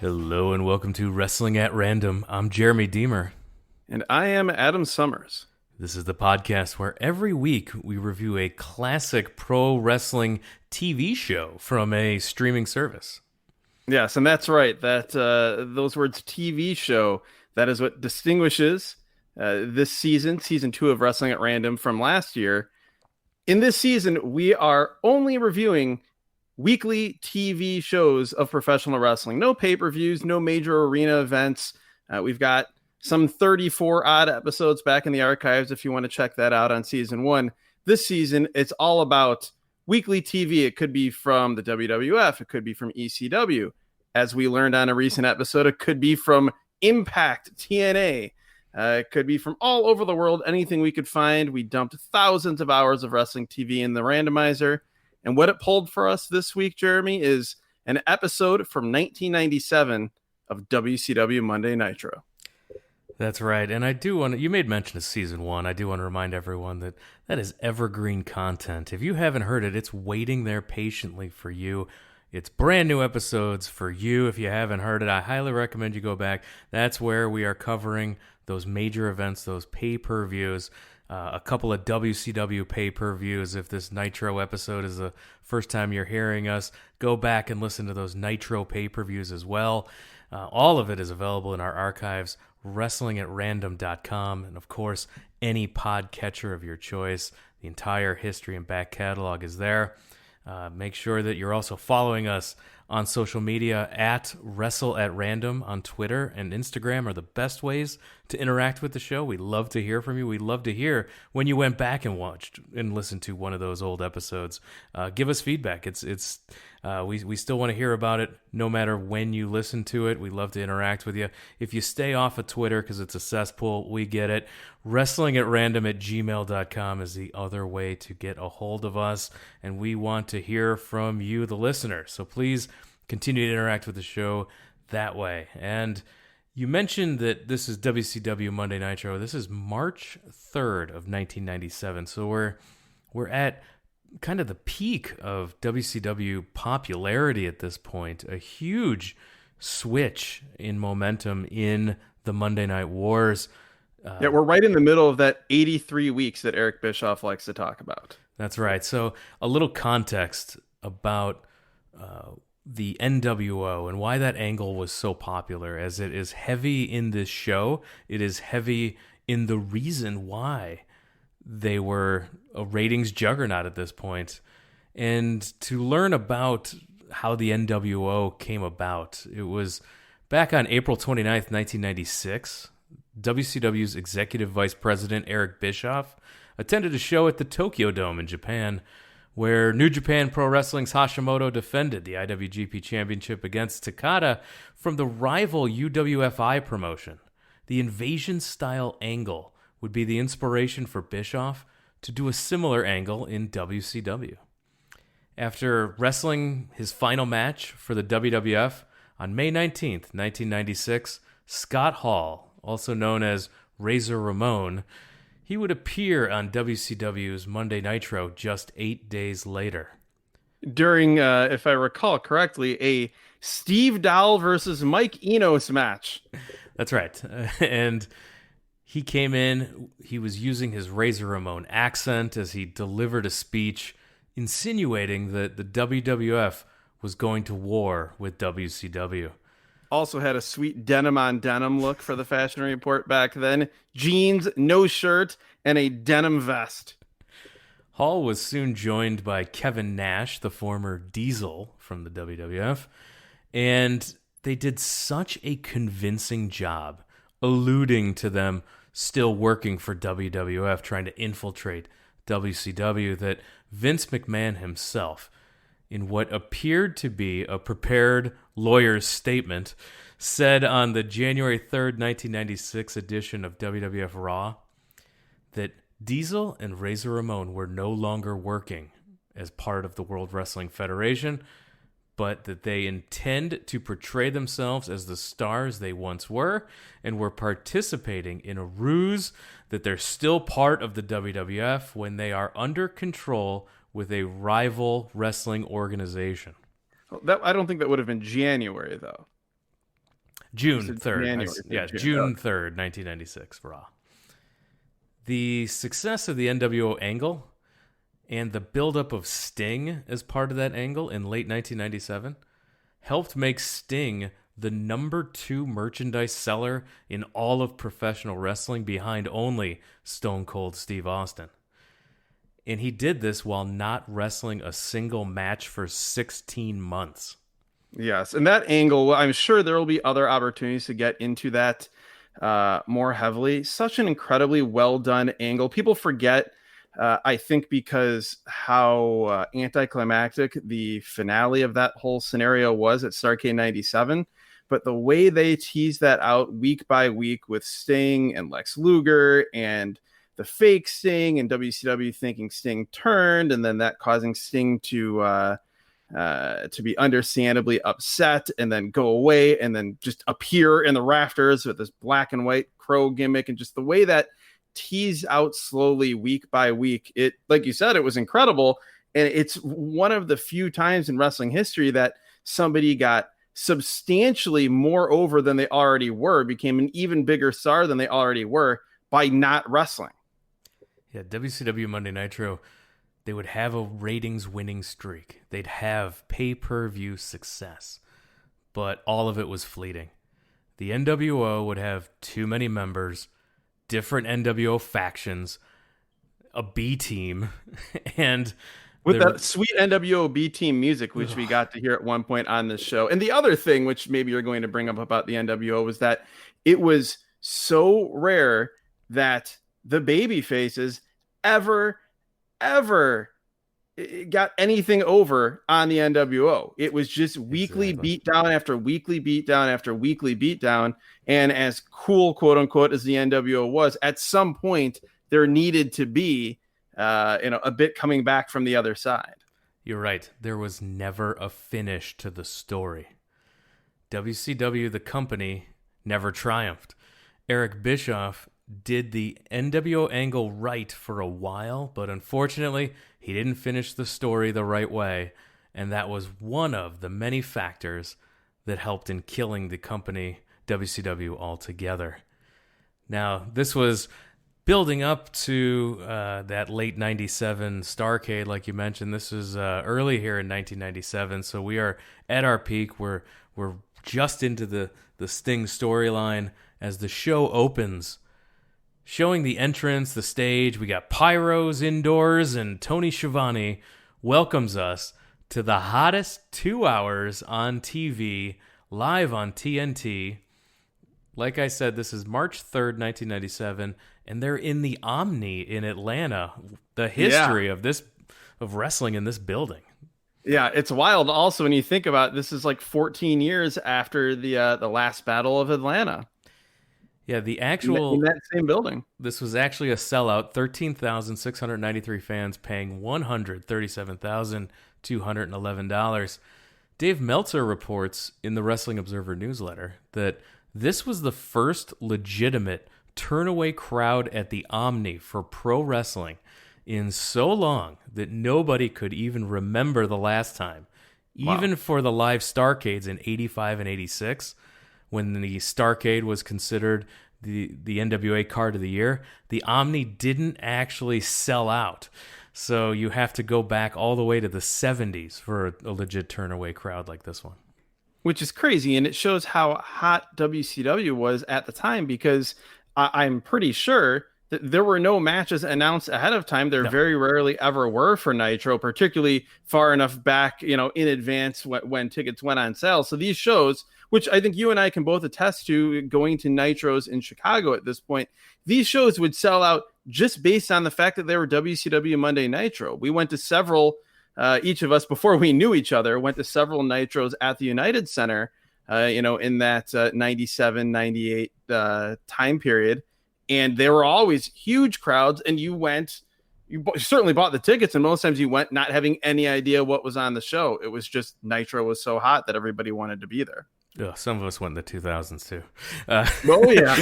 Hello and welcome to Wrestling at Random. I'm Jeremy Deemer. And I am Adam Summers. This is the podcast where every week we review a classic pro wrestling TV show from a streaming service. Yes, and that's right. That those words TV show, that is what distinguishes this season 2 of Wrestling at Random from last year. In this season, we are only reviewing weekly TV shows of professional wrestling. No pay-per-views, no major arena events. We've got some 34 odd episodes back in the archives if you want to check that out on season 1. This season, it's all about weekly TV. It could be from the WWF. It could be from ECW. As we learned on a recent episode, it could be from Impact, TNA. It could be from all over the world, anything we could find. We dumped thousands of hours of wrestling TV in the randomizer. And what it pulled for us this week, Jeremy, is an episode from 1997 of WCW Monday Nitro. That's right. And I do want to, you made mention of season 1. I do want to remind everyone that that is evergreen content. If you haven't heard it, it's waiting there patiently for you. It's brand new episodes for you. If you haven't heard it, I highly recommend you go back. That's where we are covering those major events, those pay-per-views, a couple of WCW pay-per-views. If this Nitro episode is the first time you're hearing us, go back and listen to those Nitro pay-per-views as well. All of it is available in our archives, wrestlingatrandom.com, and of course, any podcatcher of your choice. The entire history and back catalog is there. Make sure that you're also following us on social media at Wrestle at Random on Twitter and Instagram are the best ways to interact with the show. We love to hear from you. We love to hear when you went back and watched and listened to one of those old episodes. Give us feedback. We still want to hear about it no matter when you listen to it. We love to interact with you. If you stay off of Twitter because it's a cesspool, we get it. WrestlingAtRandom@gmail.com is the other way to get a hold of us, and we want to hear from you, the listener. So please continue to interact with the show that way. And you mentioned that this is WCW Monday Nitro. This is March 3rd of 1997. So we're at kind of the peak of WCW popularity at this point. A huge switch in momentum in the Monday Night Wars. Yeah, we're right in the middle of that 83 weeks that Eric Bischoff likes to talk about. That's right. So a little context about the NWO and why that angle was so popular, as it is heavy in this show. It is heavy in the reason why they were a ratings juggernaut at this point. And to learn about how the NWO came about, it was back on April 29th, 1996. WCW's Executive Vice President Eric Bischoff attended a show at the Tokyo Dome in Japan, where New Japan Pro Wrestling's Hashimoto defended the IWGP Championship against Takada from the rival UWFI promotion. The invasion-style angle would be the inspiration for Bischoff to do a similar angle in WCW. After wrestling his final match for the WWF on May 19th, 1996, Scott Hall, also known as Razor Ramon, he would appear on WCW's Monday Nitro just 8 days later. During, if I recall correctly, a Steve Dowell versus Mike Enos match. That's right. And he came in, he was using his Razor Ramon accent as he delivered a speech insinuating that the WWF was going to war with WCW. Also had a sweet denim on denim look for the Fashion Report back then. Jeans, no shirt, and a denim vest. Hall was soon joined by Kevin Nash, the former Diesel from the WWF, and they did such a convincing job alluding to them still working for WWF, trying to infiltrate WCW, that Vince McMahon himself, in what appeared to be a prepared lawyer's statement, said on the January 3rd, 1996 edition of WWF Raw that Diesel and Razor Ramon were no longer working as part of the World Wrestling Federation, but that they intend to portray themselves as the stars they once were and were participating in a ruse that they're still part of the WWF when they are under control with a rival wrestling organization. I don't think that would have been January, though. June 3rd. January. June 3rd, 1996, Raw. The success of the NWO angle and the buildup of Sting as part of that angle in late 1997 helped make Sting the number 2 merchandise seller in all of professional wrestling, behind only Stone Cold Steve Austin. And he did this while not wrestling a single match for 16 months. Yes, and that angle, I'm sure there will be other opportunities to get into that more heavily. Such an incredibly well done angle. People forget, I think, because how anticlimactic the finale of that whole scenario was at Starrcade 97. But the way they tease that out week by week with Sting and Lex Luger and the fake Sting and WCW thinking Sting turned, and then that causing Sting to be understandably upset and then go away and then just appear in the rafters with this black and white crow gimmick, and just the way that tease out slowly week by week. It, like you said, it was incredible. And it's one of the few times in wrestling history that somebody got substantially more over than they already were, became an even bigger star than they already were by not wrestling. Yeah, WCW Monday Nitro, they would have a ratings winning streak. They'd have pay-per-view success, but all of it was fleeting. The NWO would have too many members, different NWO factions, a B team, and with that sweet NWO B team music, which we got to hear at one point on this show. And the other thing, which maybe you're going to bring up about the NWO, was that it was so rare that the baby faces ever got anything over on the NWO. It was just weekly beatdown after weekly beatdown after weekly beatdown. And as cool, quote unquote, as the NWO was, at some point there needed to be a bit coming back from the other side. You're right. There was never a finish to the story. WCW, the company, never triumphed. Eric Bischoff did the NWO angle right for a while, but unfortunately, he didn't finish the story the right way, and that was one of the many factors that helped in killing the company WCW altogether. Now, this was building up to that late 97 Starrcade, like you mentioned. This is early here in 1997, so we are at our peak. We're just into the Sting storyline as the show opens, showing the entrance, the stage. We got pyros indoors, and Tony Schiavone welcomes us to the hottest 2 hours on TV, live on TNT. Like I said, this is March 3rd, 1997, and they're in the Omni in Atlanta. The history of wrestling in this building. Yeah, it's wild. Also, when you think about it, this is like 14 years after the last Battle of Atlanta. Yeah, the actual in that same building. This was actually a sellout. 13,693 fans paying $137,211. Dave Meltzer reports in the Wrestling Observer newsletter that this was the first legitimate turnaway crowd at the Omni for pro wrestling in so long that nobody could even remember the last time. Wow. Even for the live Starrcades in 85 and 86, when the Starrcade was considered the NWA card of the year, the Omni didn't actually sell out. So you have to go back all the way to the 70s for a legit turnaway crowd like this one. Which is crazy, and it shows how hot WCW was at the time, because I'm pretty sure that there were no matches announced ahead of time. There very rarely ever were for Nitro, particularly far enough back, in advance when tickets went on sale. So these shows, which I think you and I can both attest to, going to Nitros in Chicago at this point, these shows would sell out just based on the fact that they were WCW Monday Nitro. We went to several, each of us, before we knew each other, went to several Nitros at the United Center, in that 97, 98 time period. And they were always huge crowds, and you certainly bought the tickets, and most times you went not having any idea what was on the show. It was just Nitro was so hot that everybody wanted to be there. Oh, some of us went in the 2000s too. Oh yeah.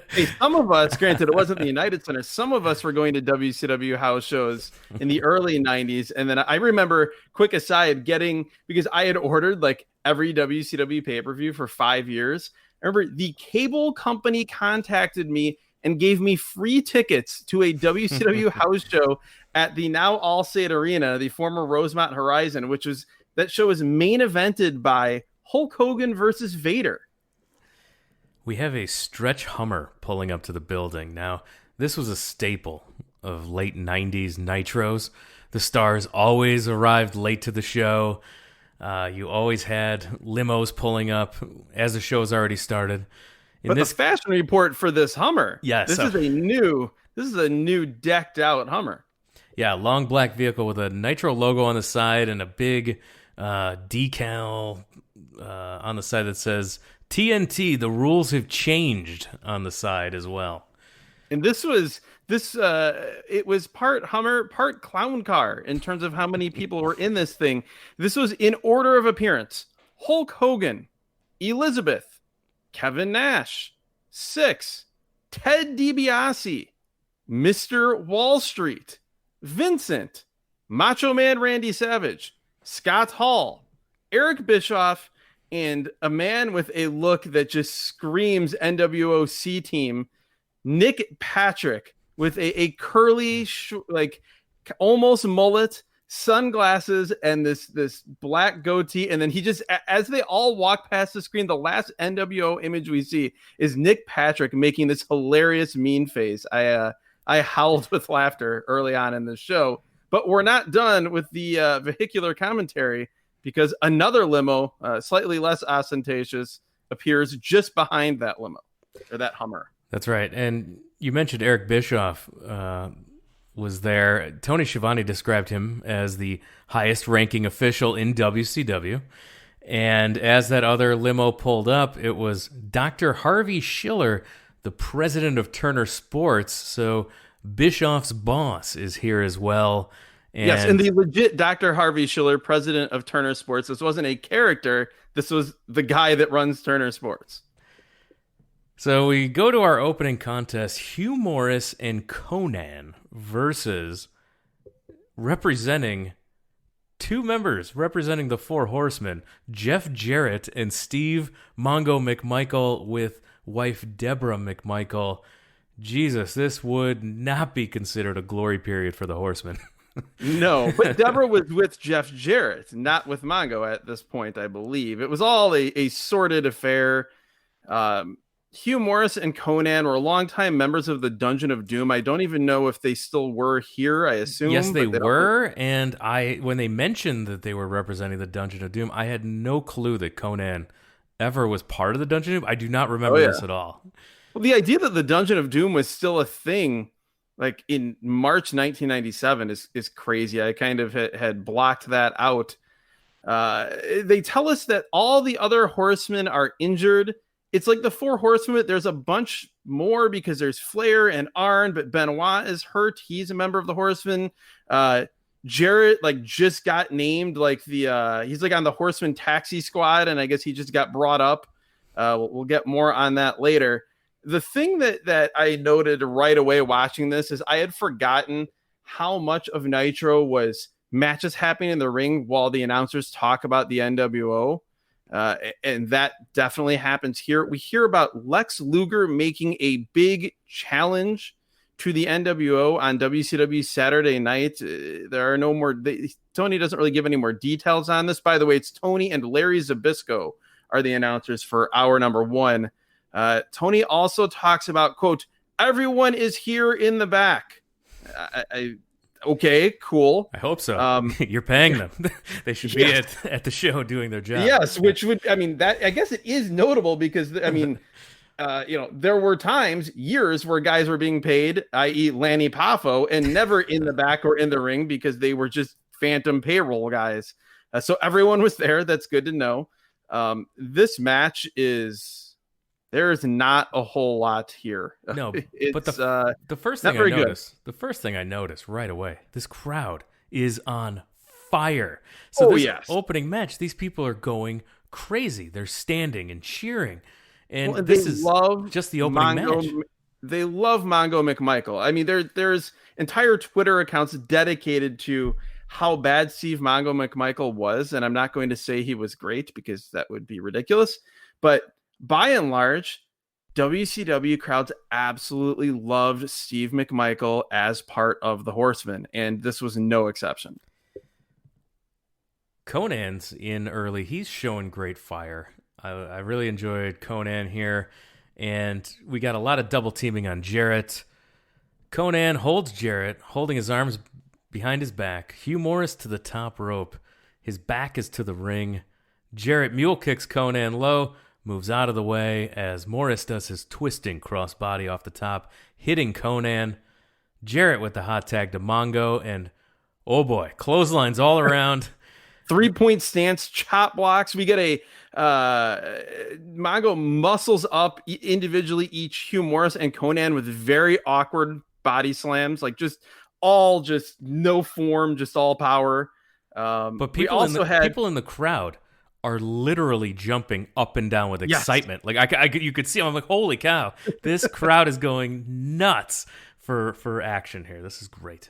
Hey, some of us, granted, it wasn't the United Center. Some of us were going to WCW house shows in the early 90s, and then I remember, quick aside, because I had ordered like every WCW pay-per-view for 5 years. I remember the cable company contacted me and gave me free tickets to a WCW house show at the now Allstate Arena, the former Rosemont Horizon, that show was main evented by Hulk Hogan versus Vader. We have a stretch Hummer pulling up to the building. Now, this was a staple of late 90s Nitros. The stars always arrived late to the show. You always had limos pulling up as the show's already started. The fashion report for this Hummer, yes, this is a new decked out Hummer. Yeah, long black vehicle with a Nitro logo on the side and a big decal on the side that says TNT, the rules have changed on the side as well. And it was part Hummer, part clown car in terms of how many people were in this thing. This was in order of appearance: Hulk Hogan, Elizabeth, Kevin Nash, Six, Ted DiBiase, Mr. Wall Street, Vincent, Macho Man Randy Savage, Scott Hall, Eric Bischoff, and a man with a look that just screams NWO C team, Nick Patrick, with a curly, almost mullet, sunglasses, and this black goatee. And then he just, as they all walk past the screen, the last NWO image we see is Nick Patrick making this hilarious mean face. I howled with laughter early on in the show, but we're not done with the vehicular commentary, because another limo, slightly less ostentatious, appears just behind that limo, or that Hummer. That's right. And you mentioned Eric Bischoff was there. Tony Schiavone described him as the highest ranking official in WCW. And as that other limo pulled up, it was Dr. Harvey Shiller, the president of Turner Sports. So Bischoff's boss is here as well. Yes, and the legit Dr. Harvey Shiller, president of Turner Sports. This wasn't a character. This was the guy that runs Turner Sports. So we go to our opening contest, Hugh Morris and Conan versus two members representing the Four Horsemen, Jeff Jarrett and Steve Mongo McMichael with wife Deborah McMichael. Jesus, this would not be considered a glory period for the Horsemen. No, but Deborah was with Jeff Jarrett, not with Mongo at this point, I believe. It was all a sordid affair. Hugh Morris and Conan were longtime members of the Dungeon of Doom. I don't even know if they still were here, I assume. Yes, they were. And when they mentioned that they were representing the Dungeon of Doom, I had no clue that Conan ever was part of the Dungeon of Doom. I do not remember this at all. Well, the idea that the Dungeon of Doom was still a thing, like in March 1997, is crazy. I kind of had blocked that out. They tell us that all the other horsemen are injured. It's like the Four Horsemen. There's a bunch more because there's Flair and Arn, but Benoit is hurt. He's a member of the Horsemen. Jarrett just got named he's on the Horseman taxi squad, and I guess he just got brought up. We'll get more on that later. The thing that I noted right away watching this is I had forgotten how much of Nitro was matches happening in the ring while the announcers talk about the NWO. And that definitely happens here. We hear about Lex Luger making a big challenge to the NWO on WCW Saturday night. There are no more. Tony doesn't really give any more details on this. By the way, it's Tony and Larry Zbyszko are the announcers for hour number one. Tony also talks about, quote, everyone is here in the back. Okay, cool. I hope so. You're paying them. They should be at the show doing their job. Yes, which would, that, I guess it is notable because, there were years where guys were being paid, i.e. Lanny Poffo, and never in the back or in the ring because they were just phantom payroll guys. So everyone was there. That's good to know. This match there's not a whole lot here. No, but the first thing I noticed right away, this crowd is on fire. So opening match, these people are going crazy. They're standing and cheering. And this is just the opening match. They love Mongo McMichael. There's entire Twitter accounts dedicated to how bad Steve Mongo McMichael was. And I'm not going to say he was great because that would be ridiculous. But by and large, WCW crowds absolutely loved Steve McMichael as part of the Horsemen, and this was no exception. Conan's in early. He's showing great fire. I really enjoyed Conan here, and we got a lot of double teaming on Jarrett. Conan holds Jarrett, holding his arms behind his back. Hugh Morris to the top rope. His back is to the ring. Jarrett mule kicks Conan low, moves out of the way as Morris does his twisting crossbody off the top, hitting Conan. Jarrett with the hot tag to Mongo, and oh boy, clotheslines all around. 3-point stance, chop blocks. We get a Mongo muscles up individually each Hugh Morris and Conan with very awkward body slams, like just no form, just all power. But people in the crowd are literally jumping up and down with excitement. Yes. Like you could see them. I'm like, holy cow, this crowd is going nuts for action here. This is great.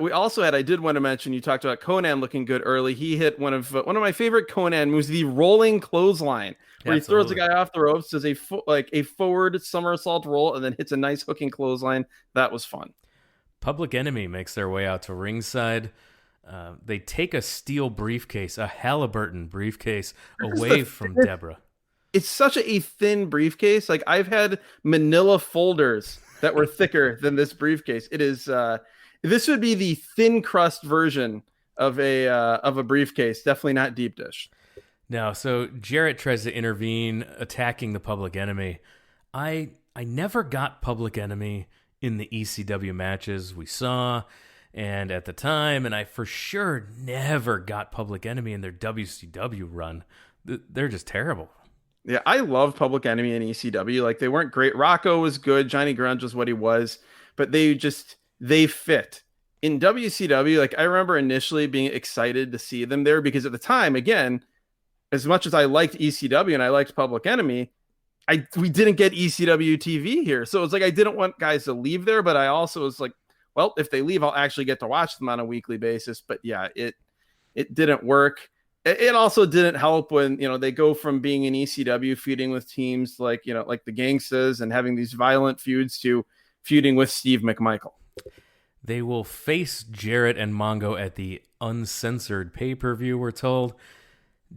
We also had, I did want to mention, you talked about Conan looking good early. He hit one of my favorite Conan moves, the rolling clothesline, where he throws the guy off the ropes, does a forward somersault roll, and then hits a nice hooking clothesline. That was fun. Public Enemy makes their way out to ringside. They take a steel briefcase, a Halliburton briefcase, away from Deborah. It's such a thin briefcase. Like, I've had manila folders that were thicker than this briefcase. It is. This would be the thin crust version of a briefcase. Definitely not deep dish. No. So Jarrett tries to intervene, attacking the Public Enemy. I never got Public Enemy in the ECW matches we saw. And at the time, and I for sure never got Public Enemy in their WCW run. They're just terrible. Yeah, I love Public Enemy and ECW. Like, they weren't great. Rocco was good. Johnny Grunge was what he was. But they fit. In WCW, like, I remember initially being excited to see them there because at the time, again, as much as I liked ECW and I liked Public Enemy, we didn't get ECW TV here. So it was like I didn't want guys to leave there, but I also was like, well, if they leave, I'll actually get to watch them on a weekly basis. But yeah, it didn't work. It also didn't help when, they go from being in ECW feuding with teams like the Gangstas and having these violent feuds to feuding with Steve McMichael. They will face Jarrett and Mongo at the uncensored pay-per-view, we're told.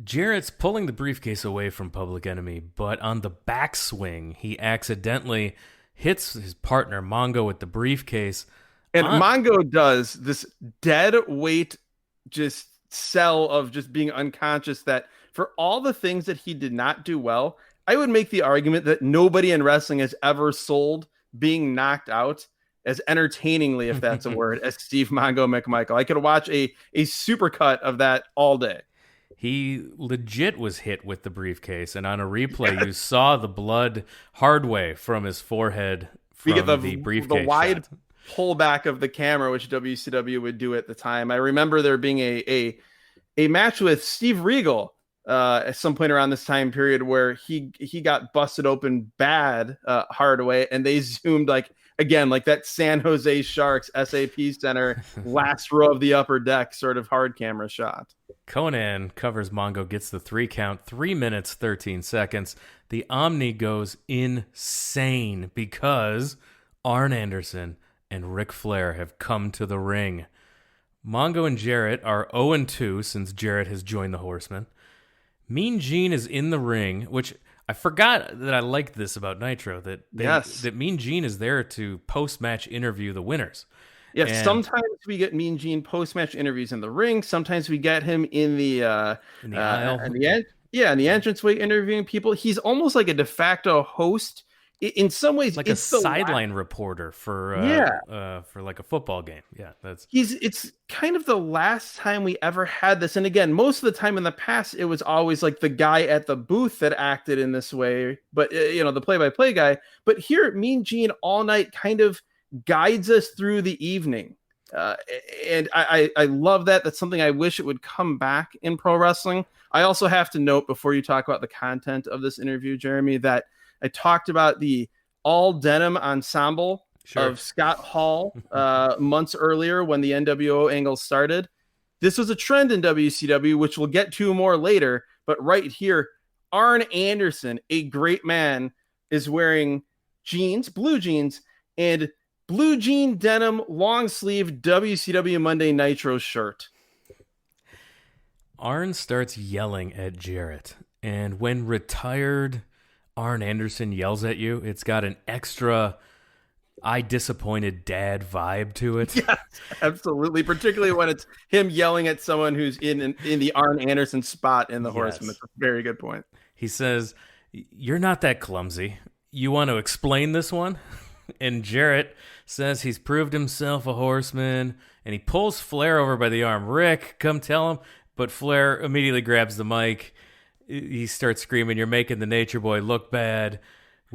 Jarrett's pulling the briefcase away from Public Enemy, but on the backswing, he accidentally hits his partner Mongo with the briefcase. And Mongo does this dead weight just sell of just being unconscious that for all the things that he did not do well, I would make the argument that nobody in wrestling has ever sold being knocked out as entertainingly, if that's a word, as Steve Mongo McMichael. I could watch a supercut of that all day. He legit was hit with the briefcase, and on a replay, you saw the blood hard way from his forehead from the briefcase. The wide pullback of the camera, which WCW would do at the time. I remember there being a match with Steve Regal at some point around this time period where he got busted open bad hard way, and they zoomed like that San Jose Sharks SAP Center last row of the upper deck sort of hard camera shot. Conan covers Mongo, gets the 3 count, 3 minutes, 13 seconds. The Omni goes insane because Arn Anderson and Ric Flair have come to the ring. Mongo and Jarrett are 0-2 since Jarrett has joined the Horsemen. Mean Gene is in the ring, which I forgot that I liked this about Nitro, that Mean Gene is there to post-match interview the winners. Yes, and sometimes we get Mean Gene post-match interviews in the ring. Sometimes we get him in the aisle. In the entranceway interviewing people. He's almost like a de facto host. In some ways, like a sideline reporter for like a football game. Yeah, it's kind of the last time we ever had this. And again, most of the time in the past, it was always like the guy at the booth that acted in this way, but the play-by-play guy. But here, Mean Gene all night kind of guides us through the evening, and I love that. That's something I wish it would come back in pro wrestling. I also have to note before you talk about the content of this interview, Jeremy, that I talked about the all denim ensemble of Scott Hall months earlier when the NWO angle started. This was a trend in WCW, which we'll get to more later. But right here, Arn Anderson, a great man, is wearing jeans, blue jeans, and blue jean denim long sleeve WCW Monday Nitro shirt. Arn starts yelling at Jarrett, and when retired Arn Anderson yells at you, it's got an extra I disappointed dad vibe to it. Yes, absolutely. Particularly when it's him yelling at someone who's in the Arn Anderson spot in the Horseman. That's a very good point. He says, "You're not that clumsy. You want to explain this one?" And Jarrett says he's proved himself a Horseman, and he pulls Flair over by the arm. "Rick, come tell him." But Flair immediately grabs the mic. He starts screaming, "You're making the Nature Boy look bad."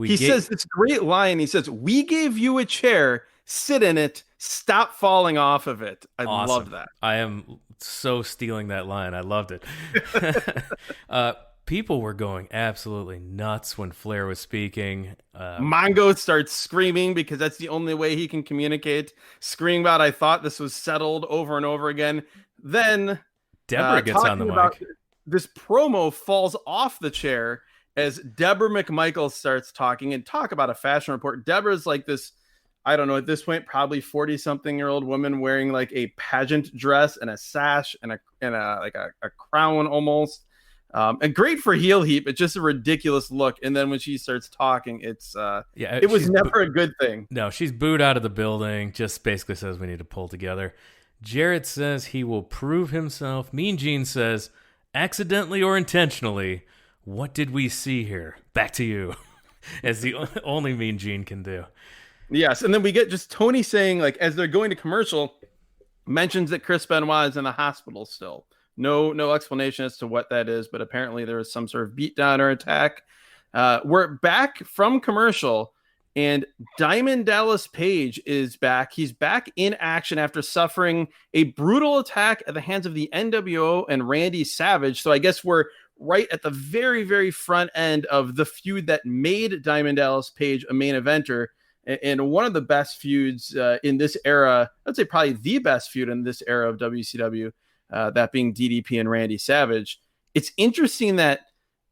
He says this great line. He says, "We gave you a chair. Sit in it. Stop falling off of it." I love that. I am so stealing that line. I loved it. People were going absolutely nuts when Flair was speaking. Mongo starts screaming because that's the only way he can communicate. Screaming about, "I thought this was settled," over and over again. Then Deborah gets on the mic. This promo falls off the chair as Deborah McMichael starts talking, and talk about a fashion report. Deborah's like this, I don't know, at this point, probably 40-something-year-old woman wearing like a pageant dress and a sash and a crown almost. And great for heel heat, but just a ridiculous look. And then when she starts talking, it was never a good thing. No, she's booed out of the building, just basically says we need to pull together. Jarrett says he will prove himself. Mean Gene says, accidentally or intentionally, what did we see here? Back to you. As the only Mean Gene can do. Yes, and then we get just Tony saying, like, as they're going to commercial, mentions that Chris Benoit is in the hospital still. No explanation as to what that is, but apparently there was some sort of beatdown or attack. We're back from commercial, and Diamond Dallas Page is back. He's back in action after suffering a brutal attack at the hands of the NWO and Randy Savage. So I guess we're right at the very, very front end of the feud that made Diamond Dallas Page a main eventer, and one of the best feuds in this era. I'd say probably the best feud in this era of WCW, that being DDP and Randy Savage. It's interesting that,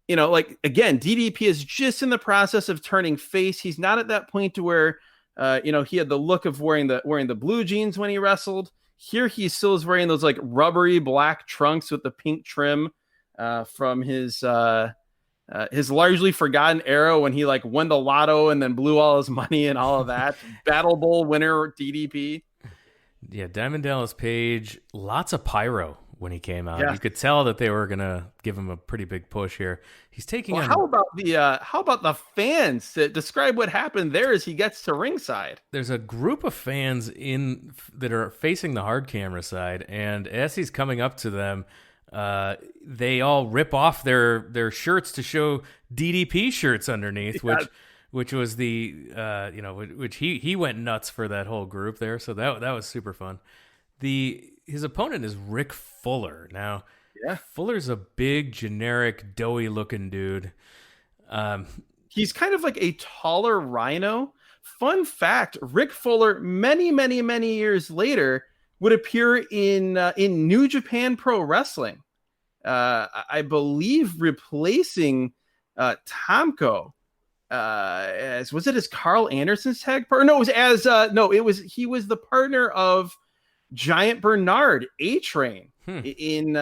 like, again, DDP is just in the process of turning face. He's not at that point to where, he had the look of wearing the blue jeans when he wrestled. Here he still is wearing those like rubbery black trunks with the pink trim. From his largely forgotten era when he like won the lotto and then blew all his money and all of that. Battle Bowl winner DDP. Yeah, Diamond Dallas Page, lots of pyro when he came out. Yeah. You could tell that they were gonna give him a pretty big push here. He's taking. How about the fans to describe what happened there as he gets to ringside? There's a group of fans that are facing the hard camera side, and as he's coming up to them, they all rip off their shirts to show DDP shirts underneath, which was which he went nuts for that whole group there. So that was super fun. His opponent is Rick Fuller. Now, Fuller's a big, generic, doughy looking dude. He's kind of like a taller Rhino. Fun fact: Rick Fuller, many, many, many years later, would appear in New Japan Pro Wrestling. I believe replacing Tomko. Was it as Carl Anderson's tag partner? No, it was he was the partner of Giant Bernard A-Train in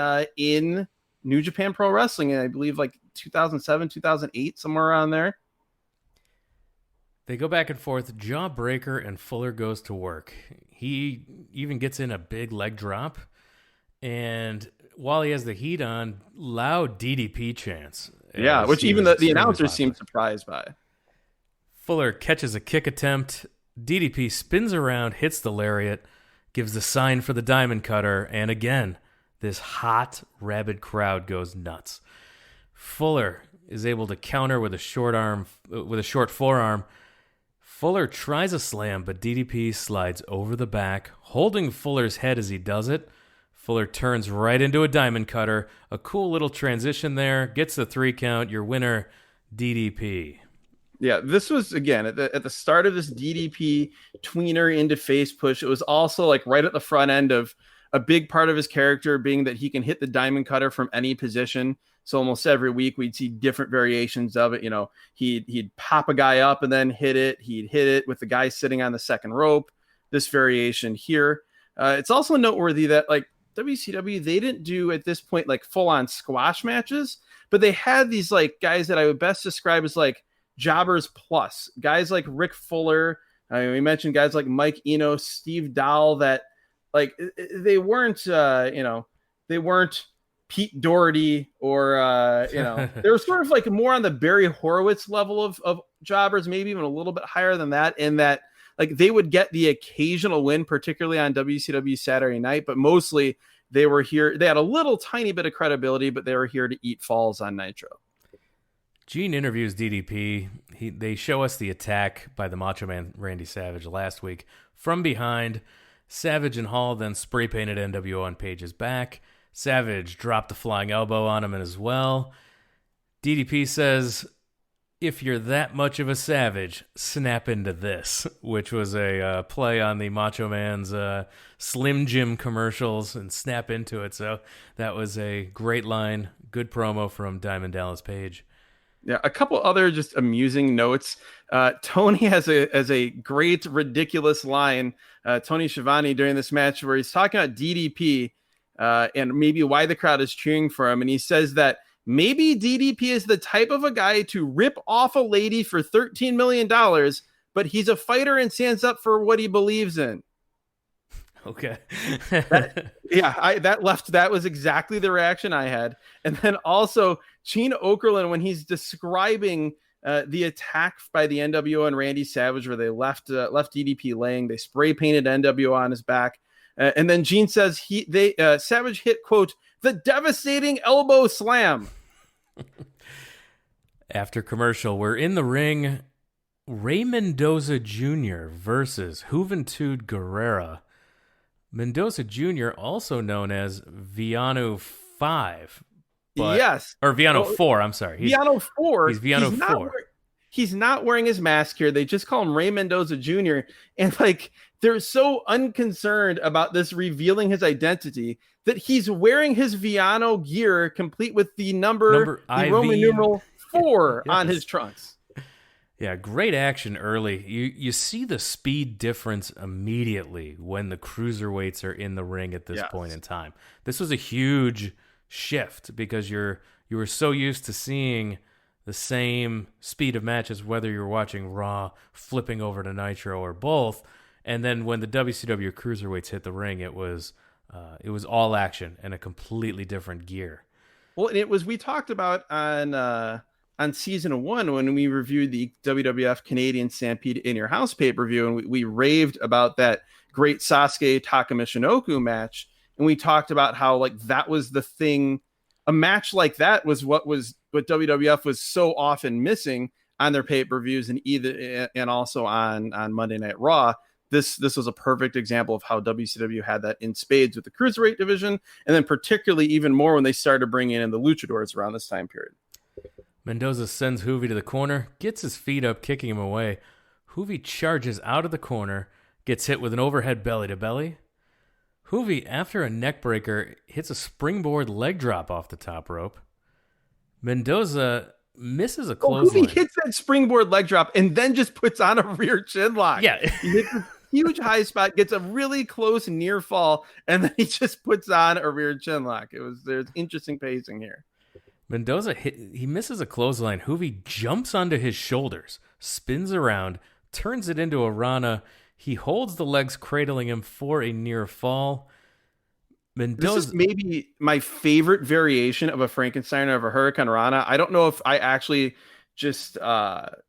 New Japan Pro Wrestling, and I believe like 2007, 2008, somewhere around there. They go back and forth. Jawbreaker, and Fuller goes to work. He even gets in a big leg drop, and while he has the heat on, loud DDP chants. Yeah, which even the announcers seemed surprised by. Fuller catches a kick attempt. DDP spins around, hits the lariat, gives the sign for the diamond cutter, and again, this hot, rabid crowd goes nuts. Fuller is able to counter with a short forearm. Fuller tries a slam, but DDP slides over the back, holding Fuller's head as he does it. Fuller turns right into a diamond cutter. A cool little transition there. Gets the 3 count. Your winner, DDP. Yeah, this was, again, at the start of this DDP tweener into face push. It was also like right at the front end of a big part of his character being that he can hit the diamond cutter from any position. So almost every week we'd see different variations of it. You know, he'd pop a guy up and then hit it. He'd hit it with the guy sitting on the second rope. This variation here. It's also noteworthy that like WCW, they didn't do at this point like full on squash matches, but they had these like guys that I would best describe as like jobbers plus guys like Rick Fuller. We mentioned guys like Mike Enos, Steve Dahl, that like they weren't, they weren't Pete Doherty or, they were sort of like more on the Barry Horowitz level of jobbers, maybe even a little bit higher than that, in that like they would get the occasional win, particularly on WCW Saturday Night, but mostly they were here. They had a little tiny bit of credibility, but they were here to eat falls on Nitro. Gene interviews DDP. They show us the attack by the Macho Man Randy Savage last week. From behind, Savage and Hall then spray painted NWO on Page's back. Savage dropped the flying elbow on him as well. DDP says, "If you're that much of a savage, snap into this," which was a play on the Macho Man's Slim Jim commercials, and snap into it. So that was a great line. Good promo from Diamond Dallas Page. Yeah, a couple other just amusing notes. Tony has a great, ridiculous line, Tony Schiavone, during this match where he's talking about DDP and maybe why the crowd is cheering for him. And he says that maybe DDP is the type of a guy to rip off a lady for $13 million, but he's a fighter and stands up for what he believes in. Okay. That was exactly the reaction I had. And then also Gene Okerlund, when he's describing the attack by the NWO and Randy Savage, where they left DDP laying, they spray painted NWO on his back. And then Gene says Savage hit, quote, "the devastating elbow slam." After commercial, we're in the ring. Rey Mendoza Jr. versus Juventud Guerrera. Mendoza Jr., also known as Viano 5. Yes. Or Viano 4, I'm sorry. Viano 4. He's Viano 4. He's not wearing his mask here. They just call him Rey Mendoza Jr. And like, they're so unconcerned about this revealing his identity that he's wearing his Viano gear complete with the number the Roman numeral 4 yes. on his trunks. Yeah, great action early. You see the speed difference immediately when the cruiserweights are in the ring at this point in time. This was a huge shift because you were so used to seeing the same speed of matches, whether you're watching Raw, flipping over to Nitro, or both. And then when the WCW cruiserweights hit the ring, it was all action and a completely different gear. Well, and we talked about on season 1 when we reviewed the WWF Canadian Stampede in Your House pay-per-view, and we raved about that great Sasuke Takamishinoku match, and we talked about how like that was the thing. A match like that was what WWF was so often missing on their pay-per-views and also on Monday Night Raw. This was a perfect example of how WCW had that in spades with the Cruiserweight division, and then particularly even more when they started bringing in the Luchadors around this time period. Mendoza sends Juvi to the corner, gets his feet up, kicking him away. Juvi charges out of the corner, gets hit with an overhead belly-to-belly. Juvi, after a neckbreaker, hits a springboard leg drop off the top rope. Mendoza misses a clothesline. Juvi hits that springboard leg drop and then just puts on a rear chin lock. Yeah. He hits a huge high spot, gets a really close near fall, and then he just puts on a rear chin lock. There's interesting pacing here. Mendoza he misses a clothesline. Juvi jumps onto his shoulders, spins around, turns it into a Rana. He holds the legs, cradling him for a near fall. Mendoza, this is maybe my favorite variation of a Frankensteiner of a Hurricane Rana. I don't know if I actually just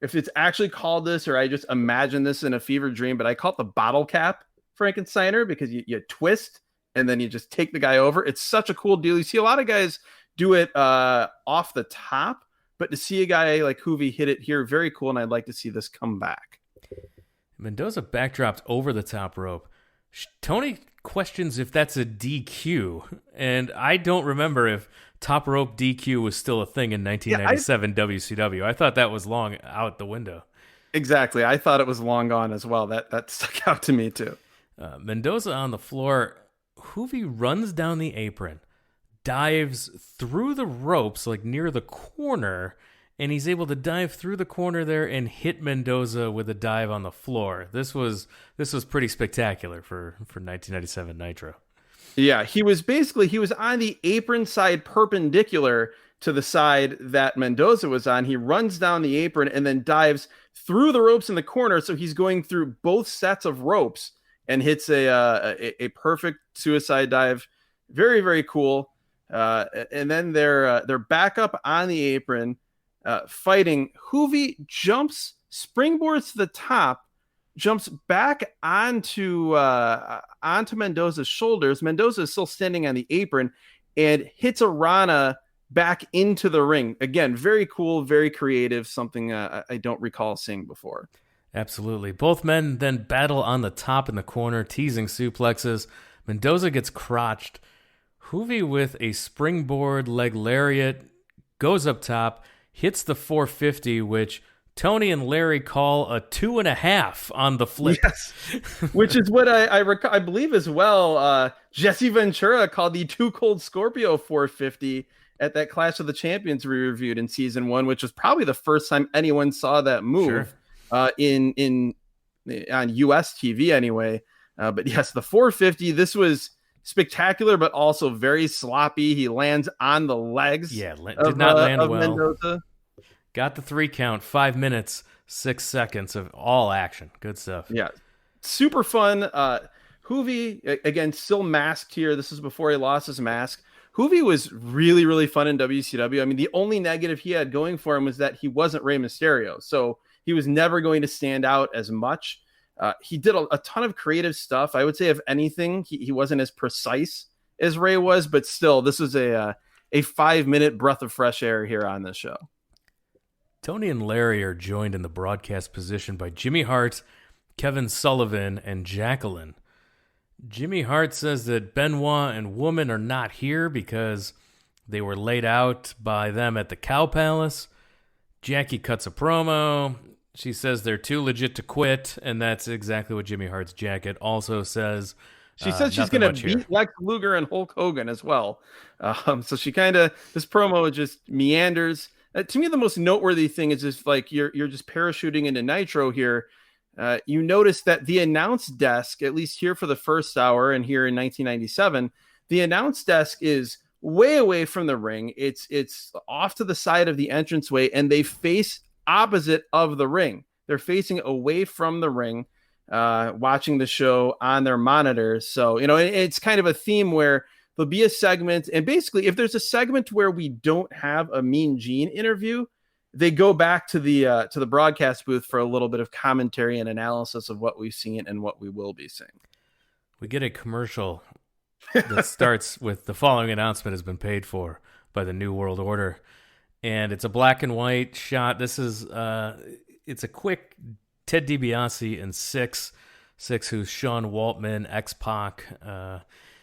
if it's actually called this or I just imagine this in a fever dream, but I call it the bottle cap Frankensteiner because you twist and then you just take the guy over. It's such a cool deal. You see a lot of guys do it off the top, but to see a guy like Juvi hit it here, very cool, and I'd like to see this come back. Mendoza backdropped over the top rope. Tony questions if that's a DQ, and I don't remember if top rope DQ was still a thing in 1997 WCW. I thought that was long out the window. Exactly. I thought it was long gone as well. That stuck out to me too. Mendoza on the floor. Hoovy runs down the apron, dives through the ropes, like near the corner, and he's able to dive through the corner there and hit Mendoza with a dive on the floor. This was pretty spectacular for 1997 Nitro. Yeah, he was on the apron side perpendicular to the side that Mendoza was on. He runs down the apron and then dives through the ropes in the corner. So he's going through both sets of ropes and hits a perfect suicide dive. Very, very cool. And then they're back up on the apron, fighting. Hoovy jumps, springboards to the top, jumps back onto Mendoza's shoulders. Mendoza is still standing on the apron and hits a Rana back into the ring. Again, very cool, very creative, something I don't recall seeing before. Absolutely. Both men then battle on the top in the corner, teasing suplexes. Mendoza gets crotched. Hoovy with a springboard leg lariat goes up top, hits the 450, which Tony and Larry call a 2.5 on the flip. Yes, which is what I believe as well. Jesse Ventura called the Too Cold Scorpio 450 at that Clash of the Champions we reviewed in season 1, which was probably the first time anyone saw that move on US TV anyway. But yes, the 450, this was spectacular, but also very sloppy. He lands on the legs. Yeah, did not land well. Mendoza. Got the 3 count, 5 minutes, 6 seconds of all action. Good stuff. Yeah, super fun. Hoovy, again, still masked here. This is before he lost his mask. Hoovy was really, really fun in WCW. I mean, the only negative he had going for him was that he wasn't Rey Mysterio. So he was never going to stand out as much. He did a ton of creative stuff. I would say, if anything, he wasn't as precise as Rey was, but still, this was a 5-minute breath of fresh air here on this show. Tony and Larry are joined in the broadcast position by Jimmy Hart, Kevin Sullivan, and Jacqueline. Jimmy Hart says that Benoit and Woman are not here because they were laid out by them at the Cow Palace. Jackie cuts a promo. She says they're too legit to quit, and that's exactly what Jimmy Hart's jacket also says. She says she's going to beat Lex Luger and Hulk Hogan as well. So she this promo just meanders. To me, the most noteworthy thing is just like you're just parachuting into Nitro here. You notice that the announce desk, at least here for the first hour and here in 1997, the announce desk is way away from the ring. It's off to the side of the entranceway, and they face opposite of the ring. They're facing away from the ring, watching the show on their monitors. So, it's kind of a theme where there'll be a segment, and basically if there's a segment where we don't have a Mean Gene interview, they go back to the broadcast booth for a little bit of commentary and analysis of what we've seen and what we will be seeing. We get a commercial that starts with the following announcement has been paid for by the New World Order. And it's a black and white shot. This is it's a quick Ted DiBiase and Six, who's Sean Waltman, X-Pac,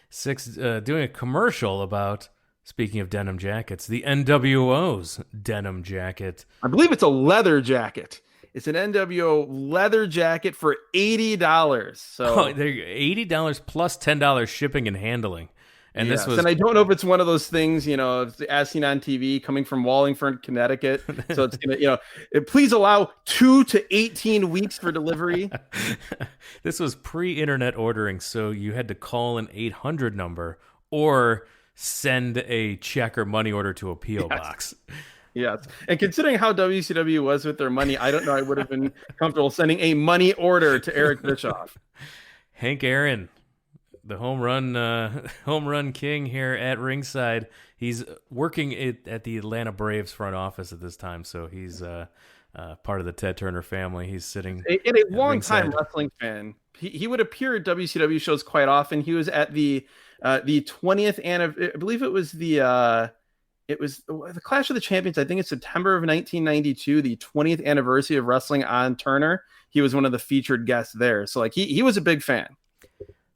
Six doing a commercial about, speaking of denim jackets, the NWO's denim jacket. I believe it's a leather jacket. It's an NWO leather jacket for $80. So they're $80 plus $10 shipping and handling. And yes, this was, and I don't know if it's one of those things, as seen on TV, coming from Wallingford, Connecticut. So it's gonna, please allow 2 to 18 weeks for delivery. This was pre-internet ordering, so you had to call an 800 number or send a check or money order to a P.O. box. Yes, and considering how WCW was with their money, I don't know I would have been comfortable sending a money order to Eric Bischoff. Hank Aaron, the home run king here at ringside. He's working at the Atlanta Braves front office at this time, so he's part of the Ted Turner family. He's sitting and a long-time wrestling fan. He would appear at WCW shows quite often. He was at the 20th anniversary. I believe it was the Clash of the Champions. I think it's September of 1992, the 20th anniversary of wrestling on Turner. He was one of the featured guests there. So he was a big fan.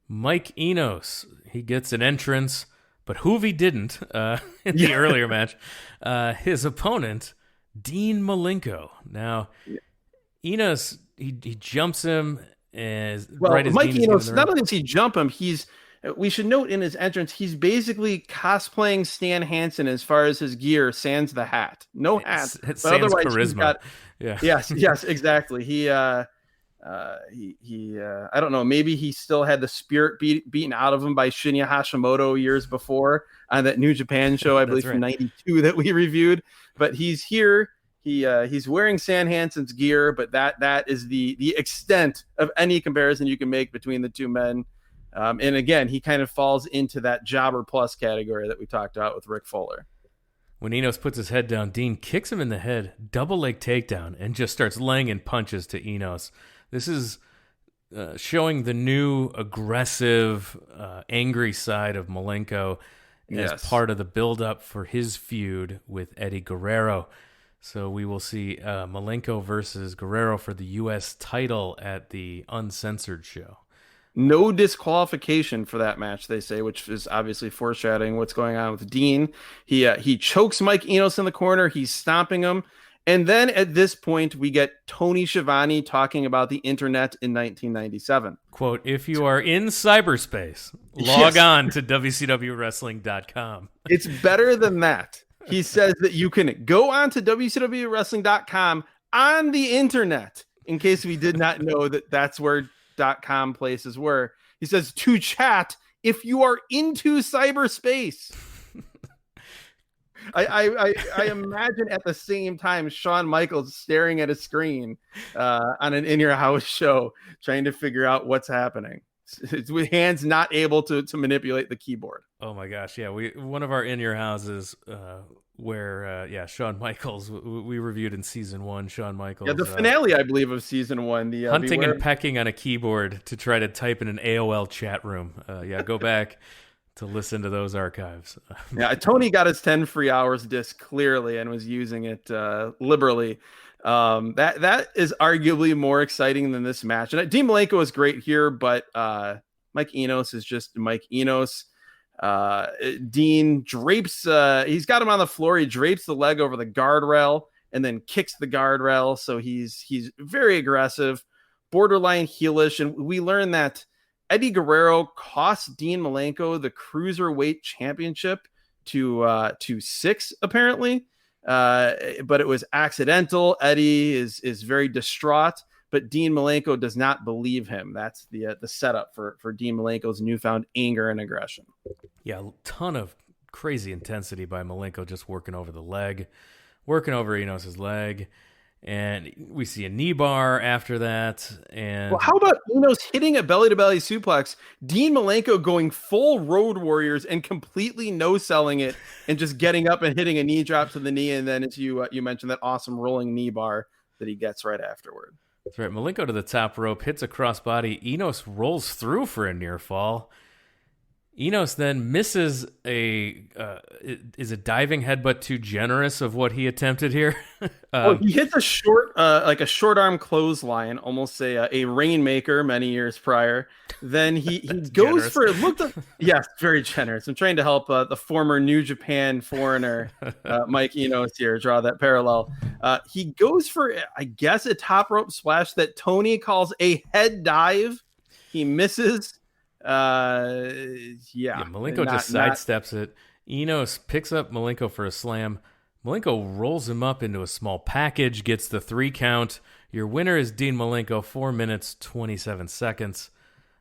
Mike Enos, he gets an entrance, but Hoovy didn't in the earlier match. His opponent, Dean Malenko. Now, Enos, he jumps him. Mike Enos, not only does he jump him, he's We should note in his entrance, he's basically cosplaying Stan Hansen as far as his gear, sans the hat. No hat, It's but otherwise charisma. he's got. Yeah. Yes, exactly. He I don't know, maybe he still had the spirit beaten out of him by Shinya Hashimoto years before on that New Japan show, I believe from '92 that we reviewed. But he's here. He's wearing Stan Hansen's gear, but that is the extent of any comparison you can make between the two men. And again, he kind of falls into that jobber plus category that we talked about with Rick Fuller. When Enos puts his head down, Dean kicks him in the head, double leg takedown, and just starts laying in punches to Enos. This is showing the new aggressive, angry side of Malenko as part of the build-up for his feud with Eddie Guerrero. So we will see Malenko versus Guerrero for the U.S. title at the Uncensored show. No disqualification for that match, they say, which is obviously foreshadowing what's going on with Dean. He chokes Mike Enos in the corner. He's stomping him. And then at this point, we get Tony Schiavone talking about the internet in 1997. Quote, if you are in cyberspace, log on to WCWWrestling.com. It's better than that. He says that you can go on to WCWWrestling.com on the internet, in case we did not know that that's where .com places were. He says to chat if you are into cyberspace. I imagine at the same time Shawn Michaels staring at a screen on an In Your House show, trying to figure out what's happening. It's with hands not able to manipulate the keyboard. Oh my gosh, yeah. One of our In Your Houses where Shawn Michaels, we reviewed in season 1, Shawn Michaels. Yeah, the finale, I believe, of season 1. The hunting and pecking on a keyboard to try to type in an AOL chat room. Go back to listen to those archives. Yeah, Tony got his 10 free hours disc clearly and was using it liberally. That is arguably more exciting than this match. And Dean Malenko is great here, but Mike Enos is just Mike Enos. Dean drapes, he's got him on the floor. He drapes the leg over the guardrail and then kicks the guardrail. So he's very aggressive, borderline heelish. And we learn that Eddie Guerrero cost Dean Malenko the Cruiserweight Championship to 6, apparently. But it was accidental. Eddie is very distraught, but Dean Malenko does not believe him. That's the setup for Dean Malenko's newfound anger and aggression. Yeah, a ton of crazy intensity by Malenko, just working over the leg, working over Enos' leg. And we see a knee bar after that. And well, how about Enos hitting a belly-to-belly suplex, Dean Malenko going full Road Warriors and completely no-selling it and just getting up and hitting a knee drop to the knee, and then as you mentioned, that awesome rolling knee bar that he gets right afterward. That's right. Malenko to the top rope, hits a crossbody. Enos rolls through for a near fall. Enos then misses is a diving headbutt too generous of what he attempted here? He hits a short arm clothesline, almost a rainmaker many years prior. Then he goes for it. Yes, very generous. I'm trying to help the former New Japan foreigner Mike Enos here draw that parallel. He goes for, I guess, a top rope splash that Tony calls a head dive. He misses. Malenko just sidesteps it. Enos picks up Malenko for a slam. Malenko rolls him up into a small package, gets the 3 count. Your winner is Dean Malenko, 4 minutes, 27 seconds.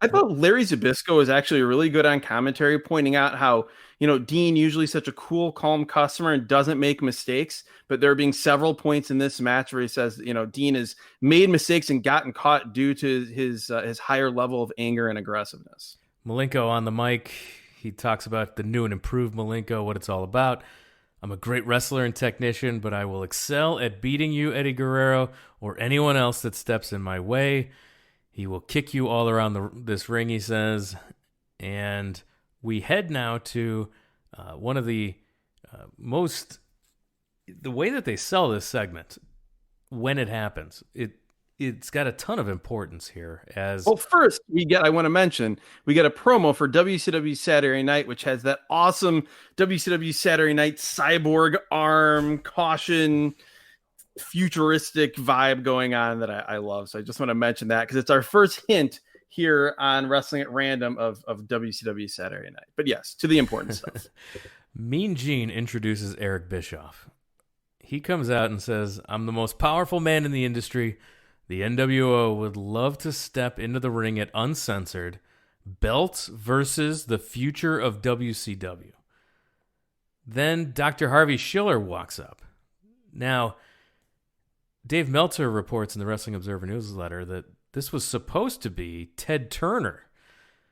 I thought Larry Zbyszko was actually really good on commentary, pointing out how, Dean usually such a cool, calm customer and doesn't make mistakes, but there being several points in this match where he says, Dean has made mistakes and gotten caught due to his higher level of anger and aggressiveness. Malenko on the mic, he talks about the new and improved Malenko, what it's all about. I'm a great wrestler and technician, but I will excel at beating you, Eddie Guerrero, or anyone else that steps in my way. He will kick you all around this ring, he says. And we head now to one of the the way that they sell this segment when it happens. It's got a ton of importance here. First I want to mention, we get a promo for WCW Saturday Night, which has that awesome WCW Saturday Night cyborg arm caution futuristic vibe going on that I love. So I just want to mention that because it's our first hint here on Wrestling at Random of WCW Saturday Night. But yes, to the important stuff. Mean Gene introduces Eric Bischoff. He comes out and says, "I'm the most powerful man in the industry. The NWO would love to step into the ring at Uncensored. Belts versus the future of WCW." Then Dr. Harvey Shiller walks up. Now, Dave Meltzer reports in the Wrestling Observer newsletter that this was supposed to be Ted Turner.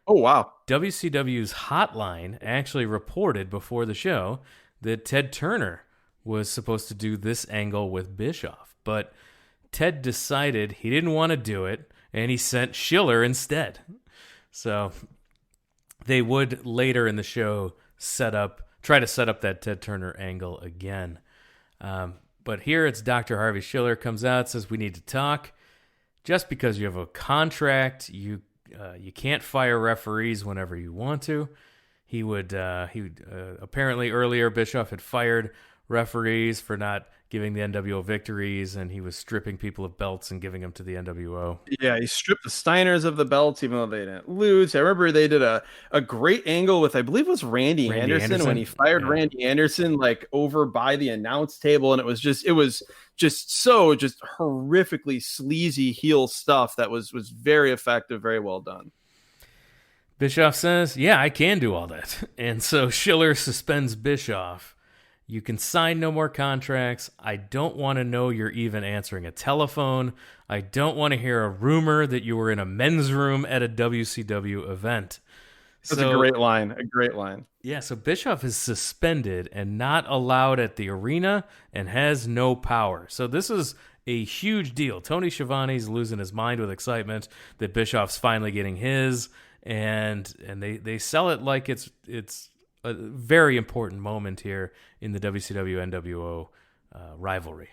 Oh, wow. WCW's Hotline actually reported before the show that Ted Turner was supposed to do this angle with Bischoff. But Ted decided he didn't want to do it, and he sent Shiller instead. So they would later in the show try to set up that Ted Turner angle again. But here it's Dr. Harvey Shiller comes out, says we need to talk. Just because you have a contract, you can't fire referees whenever you want to. He would apparently earlier Bischoff had fired referees for not giving the NWO victories, and he was stripping people of belts and giving them to the NWO. Yeah, he stripped the Steiners of the belts, even though they didn't lose. I remember they did a great angle with, I believe it was Randy Anderson when he fired Randy Anderson like over by the announce table, and it was just horrifically sleazy heel stuff that was very effective, very well done. Bischoff says, "Yeah, I can do all that." And so Shiller suspends Bischoff. "You can sign no more contracts. I don't want to know you're even answering a telephone. I don't want to hear a rumor that you were in a men's room at a WCW event." That's a great line. Yeah, so Bischoff is suspended and not allowed at the arena and has no power. So this is a huge deal. Tony Schiavone's losing his mind with excitement that Bischoff's finally getting his, and they sell it like it's a very important moment here in the WCW NWO rivalry.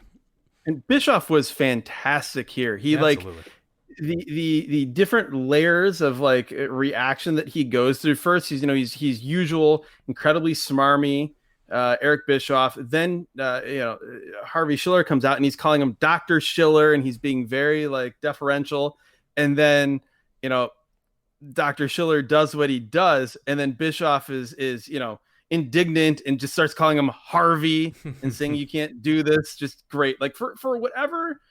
And Bischoff was fantastic here. He Absolutely. Like the different layers of like reaction that he goes through. First, he's usual, incredibly smarmy, Eric Bischoff. Then Harvey Shiller comes out and he's calling him Dr. Shiller, and he's being very like deferential. And then Dr. Shiller does what he does, and then Bischoff is indignant and just starts calling him Harvey and saying you can't do this. Just great. Like for whatever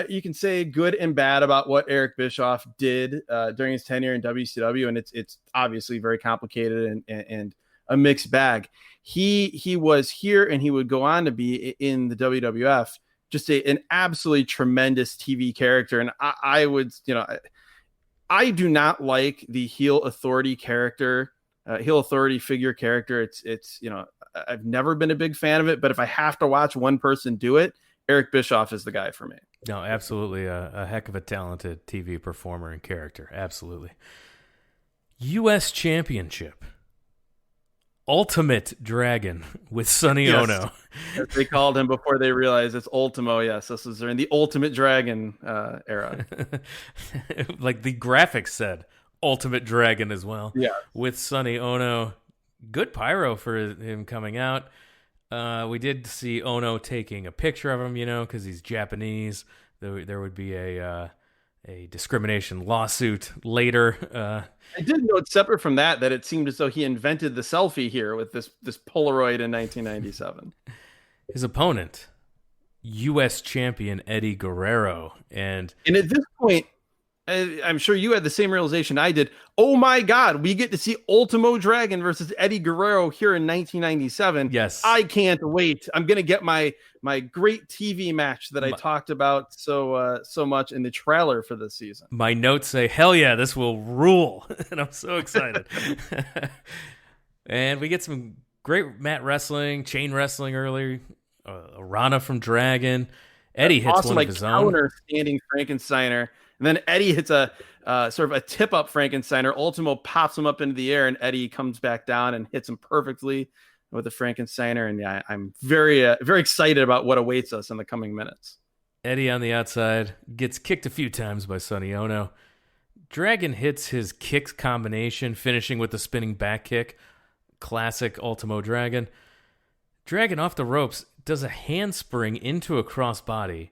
you can say good and bad about what Eric Bischoff did during his tenure in WCW, and it's obviously very complicated and a mixed bag. He was here, and he would go on to be in the WWF just an absolutely tremendous TV character. And I would I do not like the heel authority character, heel authority figure character. It's I've never been a big fan of it, but if I have to watch one person do it, Eric Bischoff is the guy for me. No, absolutely a heck of a talented TV performer and character. Absolutely. U.S. Championship. Ultimate Dragon with Sonny Ono. As they called him before they realized it's Ultimo. Yes, this was during the Ultimate Dragon era. Like the graphics said, Ultimate Dragon as well. Yeah. With Sonny Ono. Good pyro for him coming out. We did see Ono taking a picture of him, because he's Japanese. There would be a discrimination lawsuit later. I did note, separate from that it seemed as though he invented the selfie here with this Polaroid in 1997. His opponent, U.S. champion Eddie Guerrero. And at this point, I'm sure you had the same realization I did. Oh my God, we get to see Ultimo Dragon versus Eddie Guerrero here in 1997. Yes. I can't wait. I'm going to get my great TV match that I talked about so much in the trailer for this season. My notes say, hell yeah, this will rule. And I'm so excited. And we get some great mat wrestling, chain wrestling earlier. Rana from Dragon. Eddie hits one of his own. Counter standing Frankensteiner. And then Eddie hits a sort of a tip-up Frankensteiner. Ultimo pops him up into the air, and Eddie comes back down and hits him perfectly with the Frankensteiner. And yeah, I'm very excited about what awaits us in the coming minutes. Eddie on the outside gets kicked a few times by Sonny Ono. Dragon hits his kicks combination, finishing with the spinning back kick. Classic Ultimo Dragon. Dragon off the ropes does a handspring into a crossbody.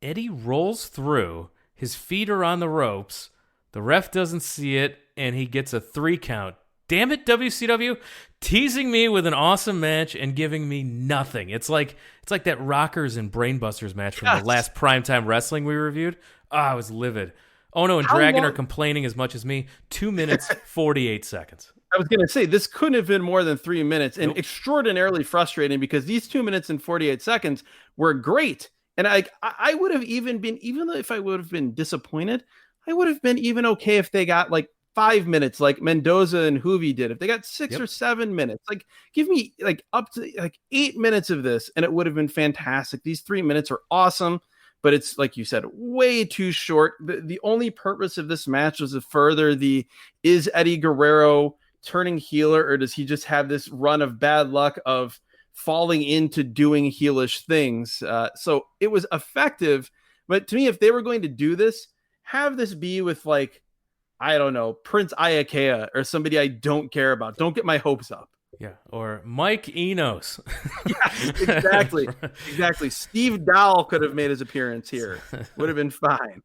Eddie rolls through. His feet are on the ropes. The ref doesn't see it, and he gets a 3 count. Damn it, WCW, teasing me with an awesome match and giving me nothing. It's like that Rockers and Brainbusters match from the last Primetime Wrestling we reviewed. I was livid. Ono and Dragon are complaining as much as me. 2 minutes, 48 seconds. I was going to say, this couldn't have been more than 3 minutes, and extraordinarily frustrating because these 2 minutes and 48 seconds were great. And I would have even been, even though if I would have been disappointed, I would have been even okay if they got like 5 minutes like Mendoza and Hoovy did. If they got 6 or 7 minutes, like give me like up to like 8 minutes of this and it would have been fantastic. These 3 minutes are awesome, but it's like you said, way too short. The only purpose of this match was to further is Eddie Guerrero turning healer, or does he just have this run of bad luck of falling into doing heelish things? So it was effective, but to me, if they were going to do this, have this be with like, I don't know, Prince Iakea or somebody I don't care about. Don't get my hopes up. Yeah, or Mike Enos. Yes, exactly. Exactly. Steve Dahl could have made his appearance here. Would have been fine.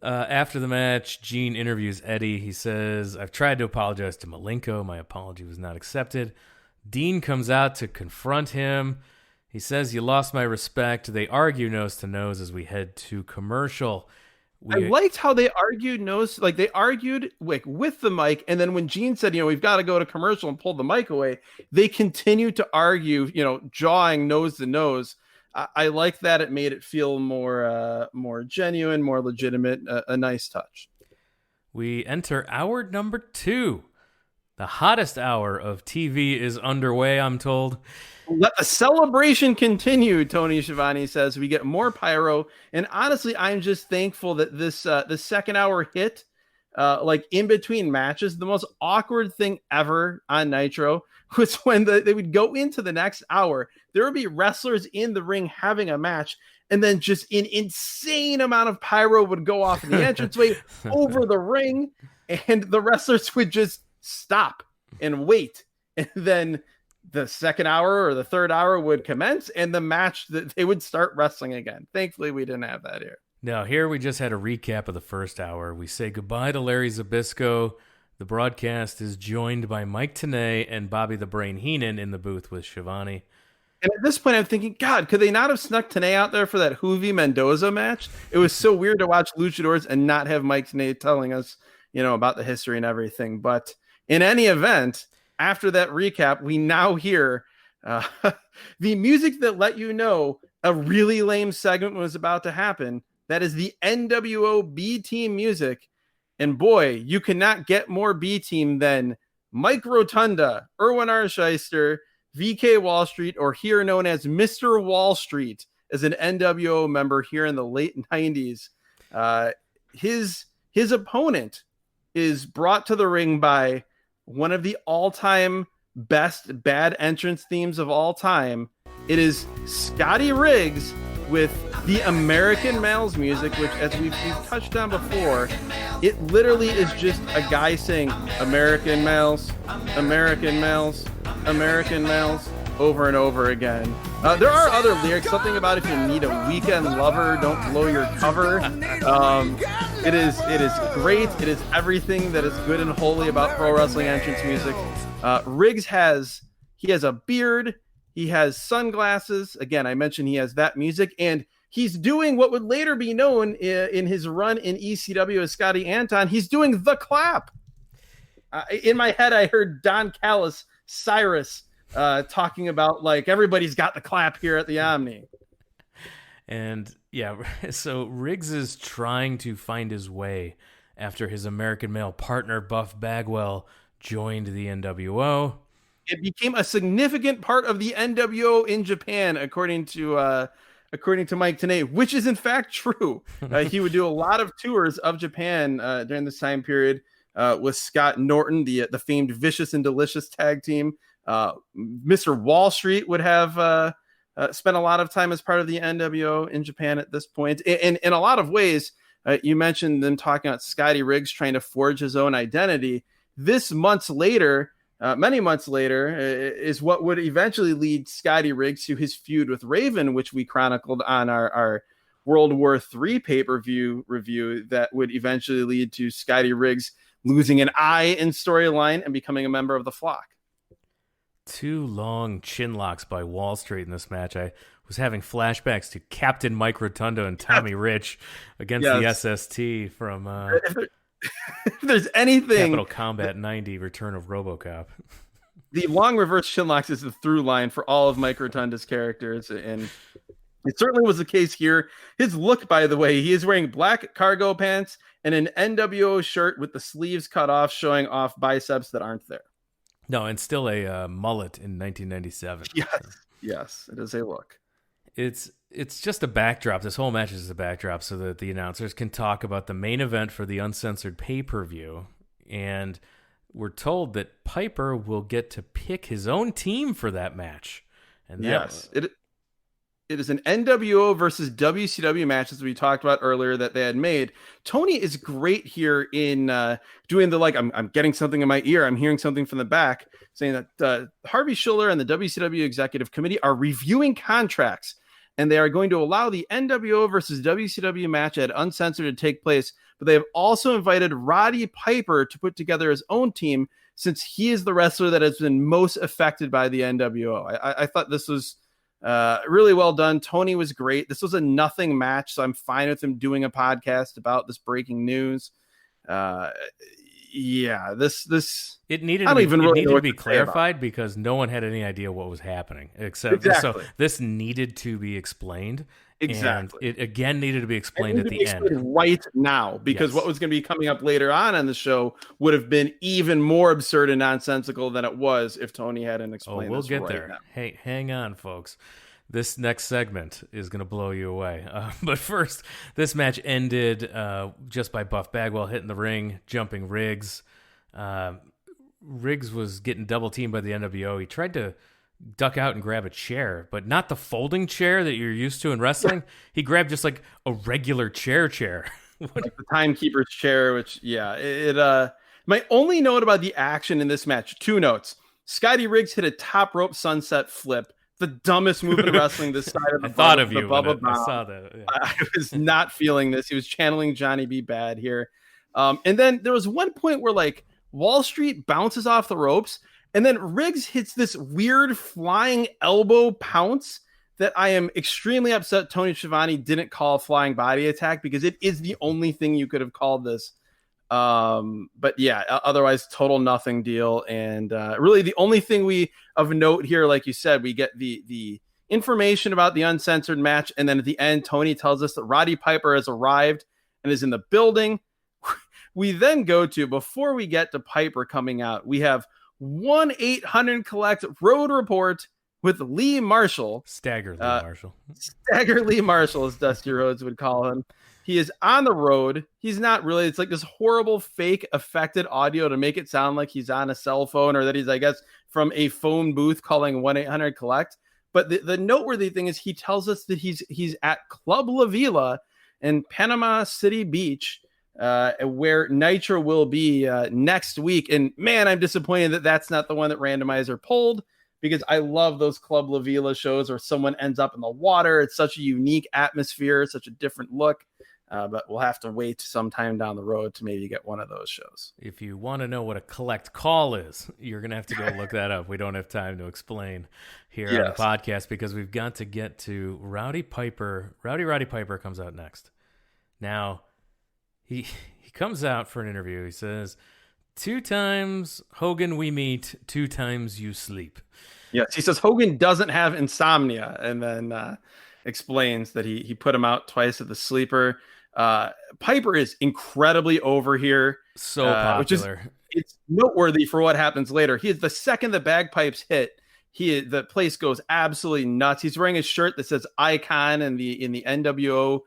After the match, Gene interviews Eddie. He says, I've tried to apologize to Malenko. My apology was not accepted. Dean comes out to confront him. He says, you lost my respect. They argue nose to nose as we head to commercial. I liked how they argued they argued like with the mic, and then when Gene said, we've got to go to commercial and pull the mic away, they continued to argue, jawing nose to nose. I like that. It made it feel more genuine, more legitimate, a nice touch. We enter hour number 2. The hottest hour of TV is underway, I'm told. Let the celebration continue, Tony Schiavone says. We get more pyro, and honestly, I'm just thankful that this the second hour hit, like in between matches. The most awkward thing ever on Nitro was when they would go into the next hour. There would be wrestlers in the ring having a match, and then just an insane amount of pyro would go off in the entranceway over the ring, and the wrestlers would just stop and wait, and then the second hour or the third hour would commence and the match that they would start wrestling again. Thankfully, we didn't have that here. No, here we just had a recap of the first hour. We say goodbye to Larry Zbyszko. The broadcast is joined by Mike Tenay and Bobby the Brain Heenan in the booth with Schiavone. And at this point, I'm thinking, God, could they not have snuck Tenay out there for that Hoovy Mendoza match? It was so weird to watch luchadors and not have Mike Tenay telling us, about the history and everything. But in any event, after that recap, we now hear the music that let you know a really lame segment was about to happen. That is the NWO B Team music. And boy, you cannot get more B Team than Mike Rotunda, Erwin Arsheister, VK Wall Street, or here known as Mr. Wall Street, as an NWO member here in the late 90s. His opponent is brought to the ring by one of the all-time best bad entrance themes of all time. It is Scotty Riggs with the American Males music, which, as we've touched on before, it literally is just a guy saying American Males, American Males, American Males over and over again. There are other lyrics, something about if you need a weekend lover, don't blow your cover. It is great. It is everything that is good and holy about pro wrestling entrance music. Riggs has a beard. He has sunglasses. Again, I mentioned he has that music, and he's doing what would later be known in his run in ECW as Scotty Anton. He's doing the clap. In my head, I heard Don Callis, Cyrus, talking about like everybody's got the clap here at the Omni. And yeah, so Riggs is trying to find his way after his American Male partner Buff Bagwell joined the NWO. It became a significant part of the NWO in Japan, according to Mike Tenay, which is in fact true. He would do a lot of tours of Japan during this time period with Scott Norton, the famed Vicious and Delicious tag team. Mr. Wall Street would have spent a lot of time as part of the NWO in Japan at this point. And in a lot of ways, you mentioned them talking about Scotty Riggs trying to forge his own identity. This many months later, is what would eventually lead Scotty Riggs to his feud with Raven, which we chronicled on our World War III pay-per-view review that would eventually lead to Scotty Riggs losing an eye in storyline and becoming a member of the Flock. 2 long chin locks by Wall Street in this match. I was having flashbacks to Captain Mike Rotundo and Tommy Rich against the SST from if there's anything, Capital Combat 90, Return of RoboCop. The long reverse chin locks is the through line for all of Mike Rotunda's characters, and it certainly was the case here. His look, by the way, he is wearing black cargo pants and an NWO shirt with the sleeves cut off, showing off biceps that aren't there. No, and still a mullet in 1997. Yes, it is a look. It's just a backdrop. This whole match is a backdrop so that the announcers can talk about the main event for the uncensored pay-per-view. And we're told that Piper will get to pick his own team for that match. And it is an NWO versus WCW match, as we talked about earlier, that they had made. Tony is great here in doing the, like, I'm getting something in my ear, I'm hearing something from the back, saying that Harvey, Shiller, and the WCW Executive Committee are reviewing contracts, and they are going to allow the NWO versus WCW match at Uncensored to take place, but they have also invited Roddy Piper to put together his own team, since he is the wrestler that has been most affected by the NWO. I thought this was really well done. Tony was great. This was a nothing match, so I'm fine with him doing a podcast about this breaking news. This it needed to be clarified because no one had any idea what was happening except so this needed to be explained. Exactly. And it again needed to be explained at the end right now, because what was going to be coming up later on the show would have been even more absurd and nonsensical than it was if Tony hadn't explained. We'll get there. Now. Hey, hang on, folks. This next segment is going to blow you away. But first, this match ended just by Buff Bagwell hitting the ring, jumping Riggs. Riggs was getting double teamed by the NWO. He tried to duck out and grab a chair, but not the folding chair that you're used to in wrestling. He grabbed just like a regular chair. Like the timekeeper's chair, which, my only note about the action in this match, 2 notes. Scotty Riggs hit a top rope sunset flip, the dumbest move in wrestling this side of the Bubba Bomb. I saw that. Yeah. I was not feeling this. He was channeling Johnny B. Bad here. And then there was one point where, like, Wall Street bounces off the ropes, and then Riggs hits this weird flying elbow pounce that I am extremely upset Tony Schiavone didn't call flying body attack, because it is the only thing you could have called this. But yeah, otherwise total nothing deal. And really the only thing we of note here, like you said, we get the information about the uncensored match, and then at the end Tony tells us that Roddy Piper has arrived and is in the building. We then go to, before we get to Piper coming out, we have 1-800-COLLECT Road Report with Lee Marshall. Stagger Lee Marshall. Stagger Lee Marshall, as Dusty Rhodes would call him. He is on the road. He's not really. It's like this horrible fake affected audio to make it sound like he's on a cell phone, or that he's, I guess, from a phone booth calling 1-800-COLLECT. But the noteworthy thing is he tells us that he's at Club La Vila in Panama City Beach, where Nitro will be next week. And man, I'm disappointed that that's not the one that Randomizer pulled, because I love those Club La Vila shows where someone ends up in the water. It's such a unique atmosphere, such a different look. But we'll have to wait sometime down the road to maybe get one of those shows. If you want to know what a collect call is, you're going to have to go look that up. We don't have time to explain here on the podcast, because we've got to get to Roddy Piper. Roddy Piper comes out next. Now, he comes out for an interview. He says, 2 times Hogan we meet, 2 times you sleep. Yes, he says Hogan doesn't have insomnia, and then explains that he put him out twice at the sleeper. Piper is incredibly over here. So popular. It's noteworthy for what happens later. He is the second the bagpipes hit, the place goes absolutely nuts. He's wearing a shirt that says Icon in the NWO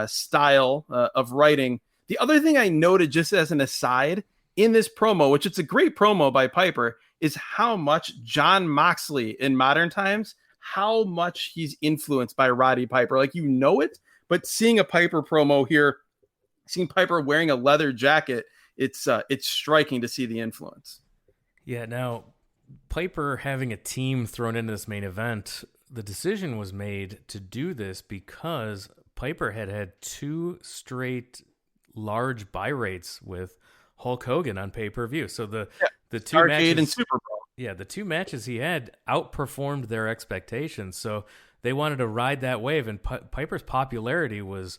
style of writing. The other thing I noted, just as an aside, in this promo, which it's a great promo by Piper, is how much John Moxley in modern times, how much he's influenced by Roddy Piper. Like, you know it, but seeing a Piper promo here, seeing Piper wearing a leather jacket, it's striking to see the influence. Yeah, now, Piper having a team thrown into this main event, the decision was made to do this because Piper had 2 straight large buy rates with Hulk Hogan on pay-per-view. So the two Starcade matches and Super Bowl. Yeah, the 2 matches he had outperformed their expectations. So they wanted to ride that wave, and Piper's popularity was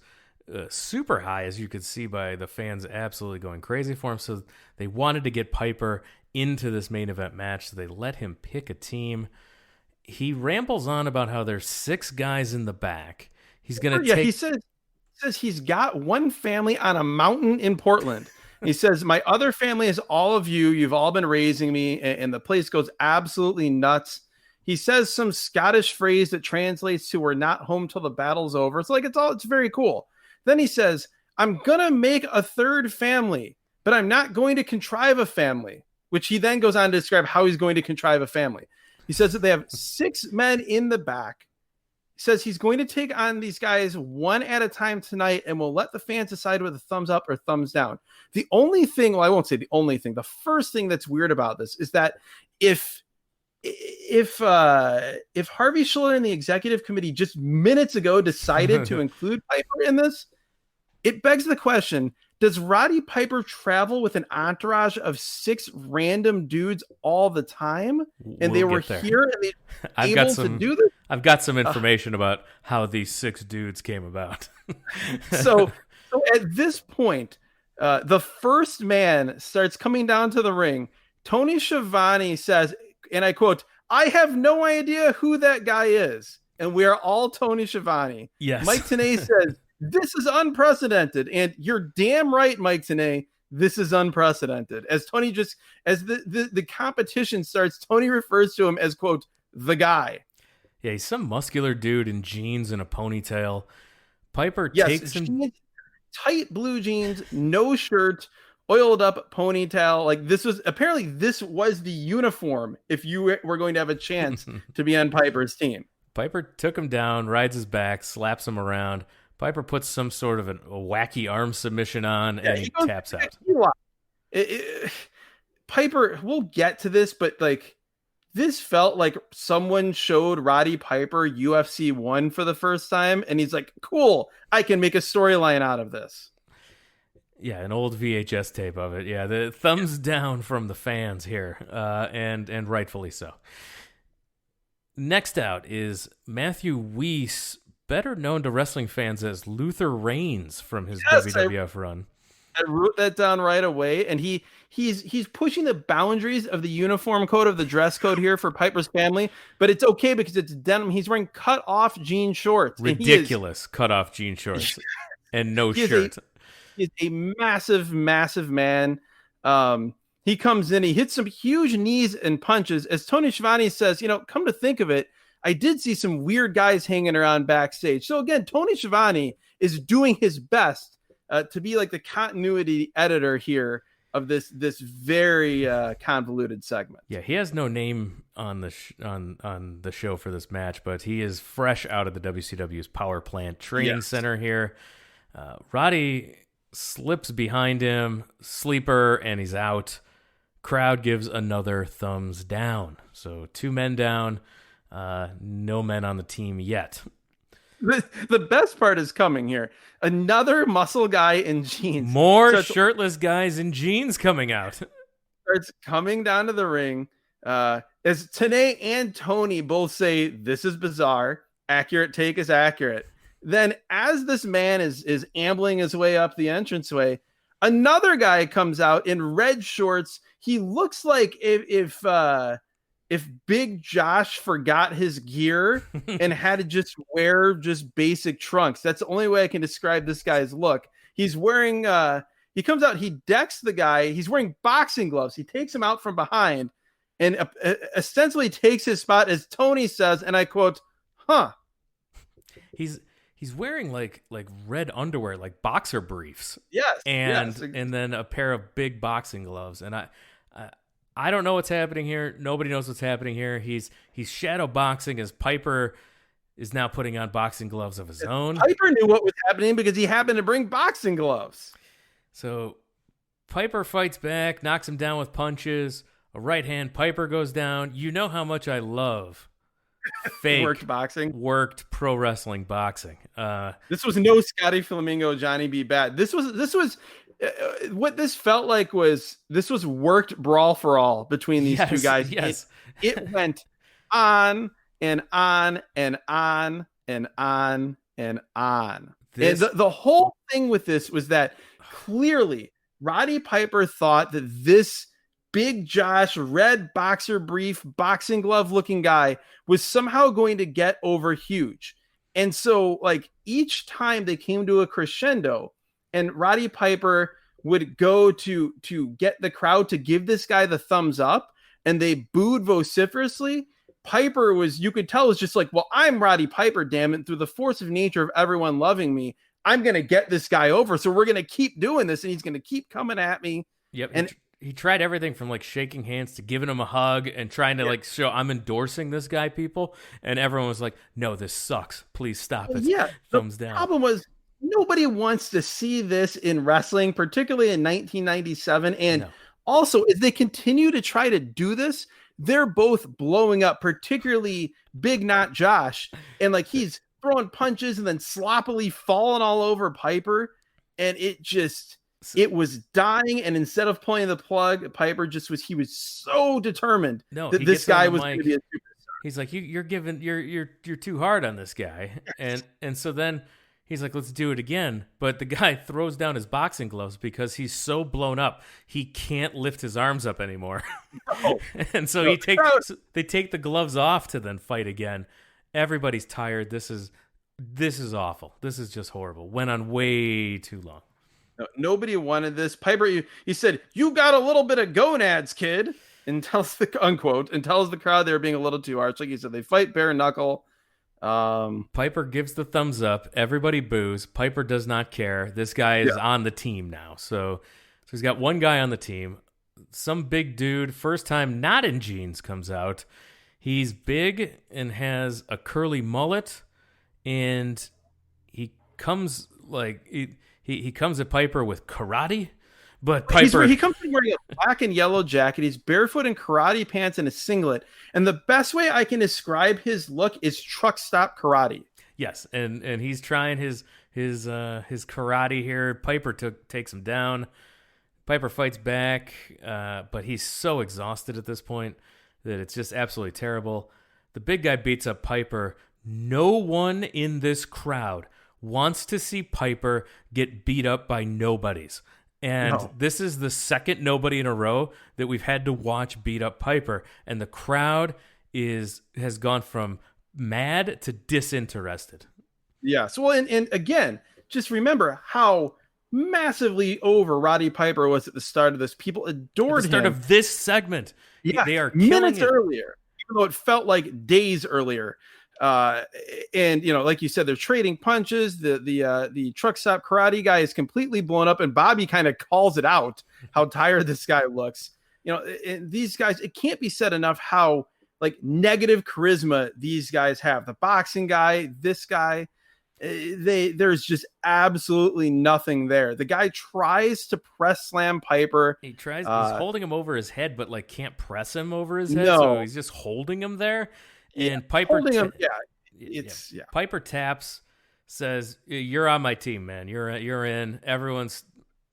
super high, as you could see by the fans absolutely going crazy for him. So they wanted to get Piper into this main event match, so they let him pick a team. He rambles on about how there's 6 guys in the back. He's going to take... He says he's got one family on a mountain in Portland. He says, my other family is all of you. You've all been raising me, and the place goes absolutely nuts. He says some Scottish phrase that translates to "we're not home till the battle's over." It's very cool. Then he says, I'm going to make a 3rd family, but I'm not going to contrive a family, which he then goes on to describe how he's going to contrive a family. He says that they have 6 men in the back. He says he's going to take on these guys one at a time tonight, and we'll let the fans decide with a thumbs up or thumbs down. The only thing, well, I won't say the only thing, the first thing that's weird about this is that if Harvey, Shiller, and the executive committee just minutes ago decided to include Piper in this, it begs the question, does Roddy Piper travel with an entourage of 6 random dudes all the time? And they were here and they were able to do this? I've got some information about how these 6 dudes came about. So at this point, the first man starts coming down to the ring. Tony Schiavone says, and I quote, I have no idea who that guy is. And we are all Tony Schiavone. Yes. Mike Tenay says, this is unprecedented. And you're damn right, Mike Tenay. This is unprecedented. As Tony as the competition starts, Tony refers to him as, quote, the guy. Yeah, he's some muscular dude in jeans and a ponytail. Piper takes him... Tight blue jeans, no shirt, oiled up ponytail. Like this was the uniform if you were going to have a chance to be on Piper's team. Piper took him down, rides his back, slaps him around. Piper puts some sort of a wacky arm submission on, and he taps out. Piper, we'll get to this, but like this felt like someone showed Roddy Piper UFC 1 for the first time, and he's like, cool, I can make a storyline out of this. Yeah, an old VHS tape of it. Yeah, the thumbs down from the fans here, and rightfully so. Next out is Matthew Weiss, better known to wrestling fans as Luther Reigns from his WWF run. I wrote that down right away, and he's pushing the boundaries of the uniform code, of the dress code here for Piper's family, but it's okay because it's denim. He's wearing cut-off jean shorts. Ridiculous cut-off jean shorts and no shirt. He's a massive, massive man. He comes in, he hits some huge knees and punches. As Tony Schiavone says, come to think of it, I did see some weird guys hanging around backstage. So again, Tony Schiavone is doing his best to be like the continuity editor here of this very convoluted segment. Yeah, he has no name on the on the show for this match, but he is fresh out of the WCW's Power Plant Training Center here. Roddy slips behind him, sleeper, and he's out. Crowd gives another thumbs down. So 2 men down, no men on the team yet. The best part is coming here. Another muscle guy in jeans. More shirtless guys in jeans coming out. Starts coming down to the ring. As Tenay and Tony both say, this is bizarre. Accurate take is accurate. Then as this man is ambling his way up the entranceway, another guy comes out in red shorts. He looks like if Big Josh forgot his gear and had to just wear just basic trunks. That's the only way I can describe this guy's look. He's wearing, he comes out, he decks the guy. He's wearing boxing gloves. He takes him out from behind and ostensibly takes his spot, as Tony says, and I quote, He's wearing like red underwear, like boxer briefs. Yes. And then a pair of big boxing gloves. And I don't know what's happening here. Nobody knows what's happening here. He's shadow boxing as Piper is now putting on boxing gloves of his own. Piper knew what was happening because he happened to bring boxing gloves. So Piper fights back, knocks him down with punches. A right hand, Piper goes down. You know how much I love fake worked pro wrestling boxing. This was no Scotty Flamingo, Johnny B. Bad. This was what this felt like was worked brawl for all between these two guys. Yes. It went on and on and on and on and on. And the whole thing with this was that clearly Roddy Piper thought that this Big Josh, red boxer brief, boxing glove looking guy was somehow going to get over huge. And so like each time they came to a crescendo and Roddy Piper would go to get the crowd to give this guy the thumbs up and they booed vociferously, Piper was, you could tell, was just like, well, I'm Roddy Piper, damn it. Through the force of nature of everyone loving me, I'm going to get this guy over. So we're going to keep doing this and he's going to keep coming at me. Yep. And he tried everything from like shaking hands to giving him a hug and trying to like show I'm endorsing this guy, people. And everyone was like, no, this sucks. Please stop it. Yeah. Thumbs down. The problem was nobody wants to see this in wrestling, particularly in 1997. And also, as they continue to try to do this, they're both blowing up, particularly Big Not Josh. And like he's throwing punches and then sloppily falling all over Piper. And it was dying. And instead of pulling the plug, Piper he was so determined that this guy was going to be a superstar. He's like, you're too hard on this guy. Yes. And so then he's like, let's do it again. But the guy throws down his boxing gloves because he's so blown up. He can't lift his arms up anymore. No. And so they take the gloves off to then fight again. Everybody's tired. This is awful. This is just horrible. Went on way too long. No, nobody wanted this. Piper, he said, you got a little bit of gonads, kid. And tells the crowd they were being a little too harsh. Like you said, they fight bare knuckle. Piper gives the thumbs up. Everybody boos. Piper does not care. This guy is on the team now. So he's got one guy on the team. Some big dude, first time not in jeans, comes out. He's big and has a curly mullet, and he comes like he comes at Piper with karate. But Piper, he comes in wearing a black and yellow jacket. He's barefoot in karate pants and a singlet. And the best way I can describe his look is truck stop karate. Yes, and he's trying his karate here. Piper takes him down. Piper fights back, but he's so exhausted at this point that it's just absolutely terrible. The big guy beats up Piper. No one in this crowd wants to see Piper get beat up by nobodies. And this is the second nobody in a row that we've had to watch beat up Piper. And the crowd has gone from mad to disinterested. Yeah. So, and again, just remember how massively over Roddy Piper was at the start of this. People adored him. At the start of this segment. Yeah, they are minutes earlier, even though it felt like days earlier. And like you said, they're trading punches. The truck stop karate guy is completely blown up, and Bobby kind of calls it out how tired this guy looks. And these guys, it can't be said enough how like negative charisma these guys have. The boxing guy, this guy, there's just absolutely nothing there. The guy tries to press slam Piper. He tries. He's holding him over his head, but like can't press him over his head. So he's just holding him there. And Piper, Piper taps, says, "You're on my team, man. You're in." Everyone's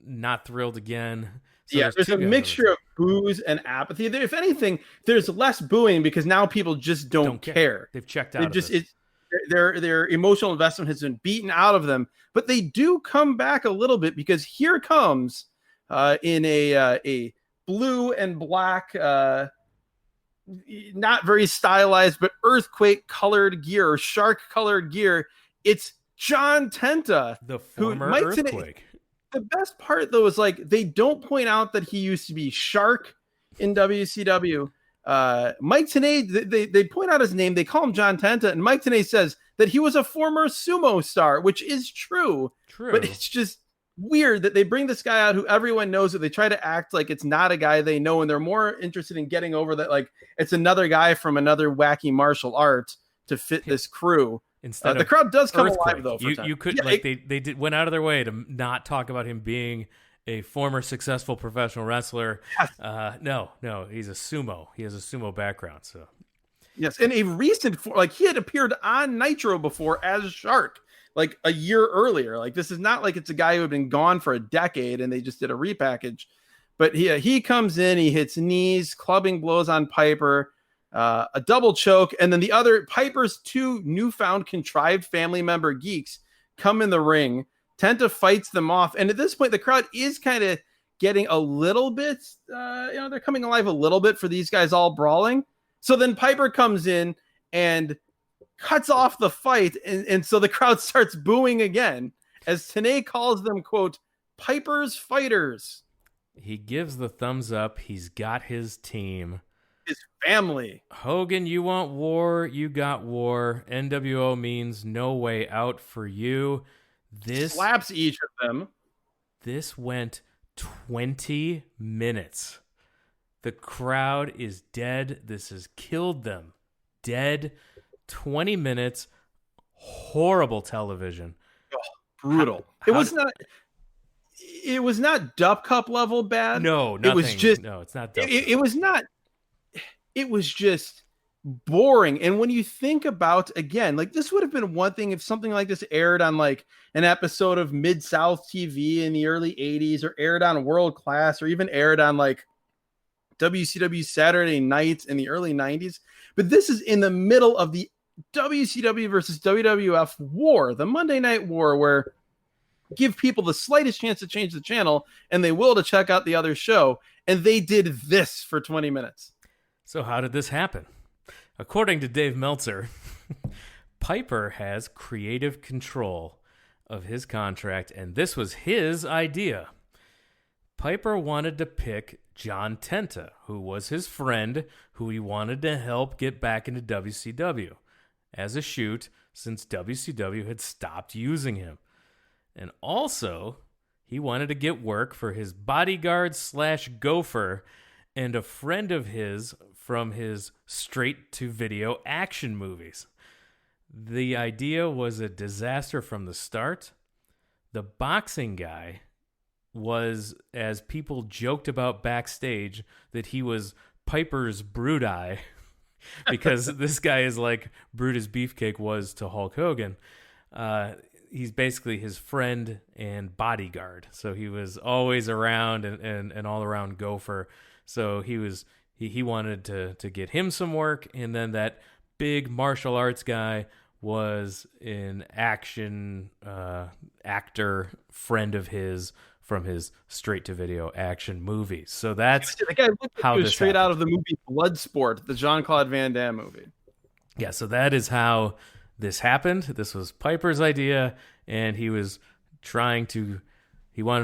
not thrilled again. So there's a mixture of boos and apathy. If anything, there's less booing because now people just don't care. They've checked out. Their emotional investment has been beaten out of them. But they do come back a little bit because here comes in a blue and black. Not very stylized, but earthquake colored gear or shark colored gear. It's John Tenta, the former Earthquake. The best part though is like they don't point out that he used to be Shark in WCW. Mike Tenay, they point out his name. They call him John Tenta, and Mike Tenay says that he was a former sumo star, which is true. But it's just weird that they bring this guy out who everyone knows, that they try to act like it's not a guy they know, and they're more interested in getting over that like it's another guy from another wacky martial art to fit this crew. Instead, the crowd does come alive though. You could they went out of their way to not talk about him being a former successful professional wrestler. Yes. No, he's a sumo. He has a sumo background. So Yes, and a recent, like he had appeared on Nitro before as Shark, like a year earlier. Like this is not like it's a guy who had been gone for a decade and they just did a repackage. But he comes in, he hits knees, clubbing blows on Piper, a double choke, and then the other Piper's two newfound contrived family member geeks come in the ring. Tenta fights them off, and at this point, the crowd is kind of getting a little bit, they're coming alive a little bit for these guys all brawling. So then Piper comes in and cuts off the fight. And so the crowd starts booing again as Tenay calls them, quote, Piper's fighters. He gives the thumbs up. He's got his team. His family. Hogan, you want war? You got war. NWO means no way out for you. This slaps each of them. This went 20 minutes. The crowd is dead. This has killed them. Dead. 20 minutes. Horrible television. Oh, brutal. It was not Dup Cup level bad. No, nothing. It was just no, it's not Dup Cup. It was not. It was just boring. And when you think about, again, like this would have been one thing if something like this aired on like an episode of Mid-South TV in the early 80s, or aired on World Class, or even aired on like WCW Saturday nights in the early 90s. But this is in the middle of the WCW versus WWF war, the Monday Night War, where give people the slightest chance to change the channel and they will to check out the other show. And they did this for 20 minutes. So how did this happen? According to Dave Meltzer, Piper has creative control of his contract, and this was his idea. Piper wanted to pick John Tenta, who was his friend, who he wanted to help get back into WCW as a shoot since WCW had stopped using him. And also, he wanted to get work for his bodyguard / gopher and a friend of his from his straight-to-video action movies. The idea was a disaster from the start. The boxing guy was, as people joked about backstage, that he was Piper's brood eye because this guy is like Brutus Beefcake was to Hulk Hogan. He's basically his friend and bodyguard. So he was always around and all around gopher. So he wanted to get him some work. And then that big martial arts guy was an action actor friend of his from his straight-to-video action movies. So that's the guy looked how like this straight happened. out of the movie Bloodsport, the Jean-Claude Van Damme movie. Yeah, so that is how this happened. This was Piper's idea, and he wanted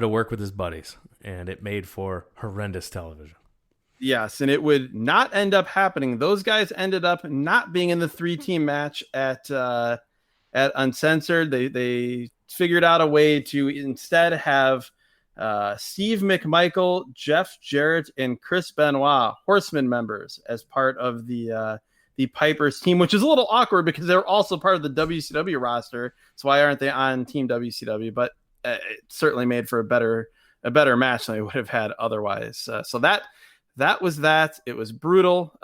to work with his buddies, and it made for horrendous television. Yes, and it would not end up happening. Those guys ended up not being in the 3-team match at Uncensored. They figured out a way to instead have Steve McMichael, Jeff Jarrett, and Chris Benoit, Horseman members, as part of the Piper's team, which is a little awkward because they're also part of the WCW roster. So why aren't they on Team WCW? But it certainly made for a better match than they would have had otherwise. So that was that. It was brutal.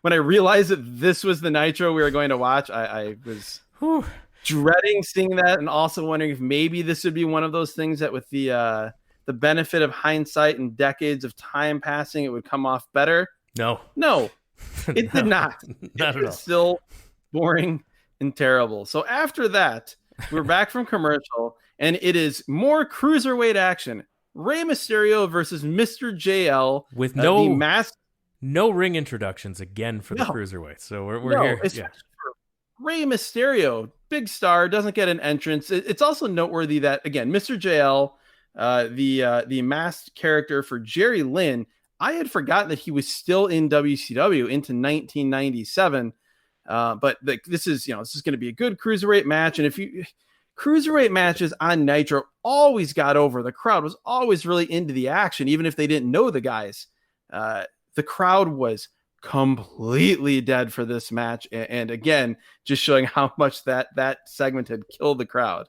When I realized that this was the Nitro we were going to watch, I was dreading seeing that, and also wondering if maybe this would be one of those things that, with the benefit of hindsight and decades of time passing, it would come off better. No, it did not. Not at all. Still boring and terrible. So after that, we're back from commercial, and it is more cruiserweight action. Rey Mysterio versus Mr. JL with no ring introductions again for the cruiserweight. So we're here. Yeah. Rey Mysterio, big star, doesn't get an entrance. It's also noteworthy that, again, Mr. JL, the masked character for Jerry Lynn, I had forgotten that he was still in WCW into 1997. But this is going to be a good cruiserweight match. And cruiserweight matches on Nitro always got over. The crowd was always really into the action, even if they didn't know the guys. The crowd was completely dead for this match, and again, just showing how much that segment had killed the crowd.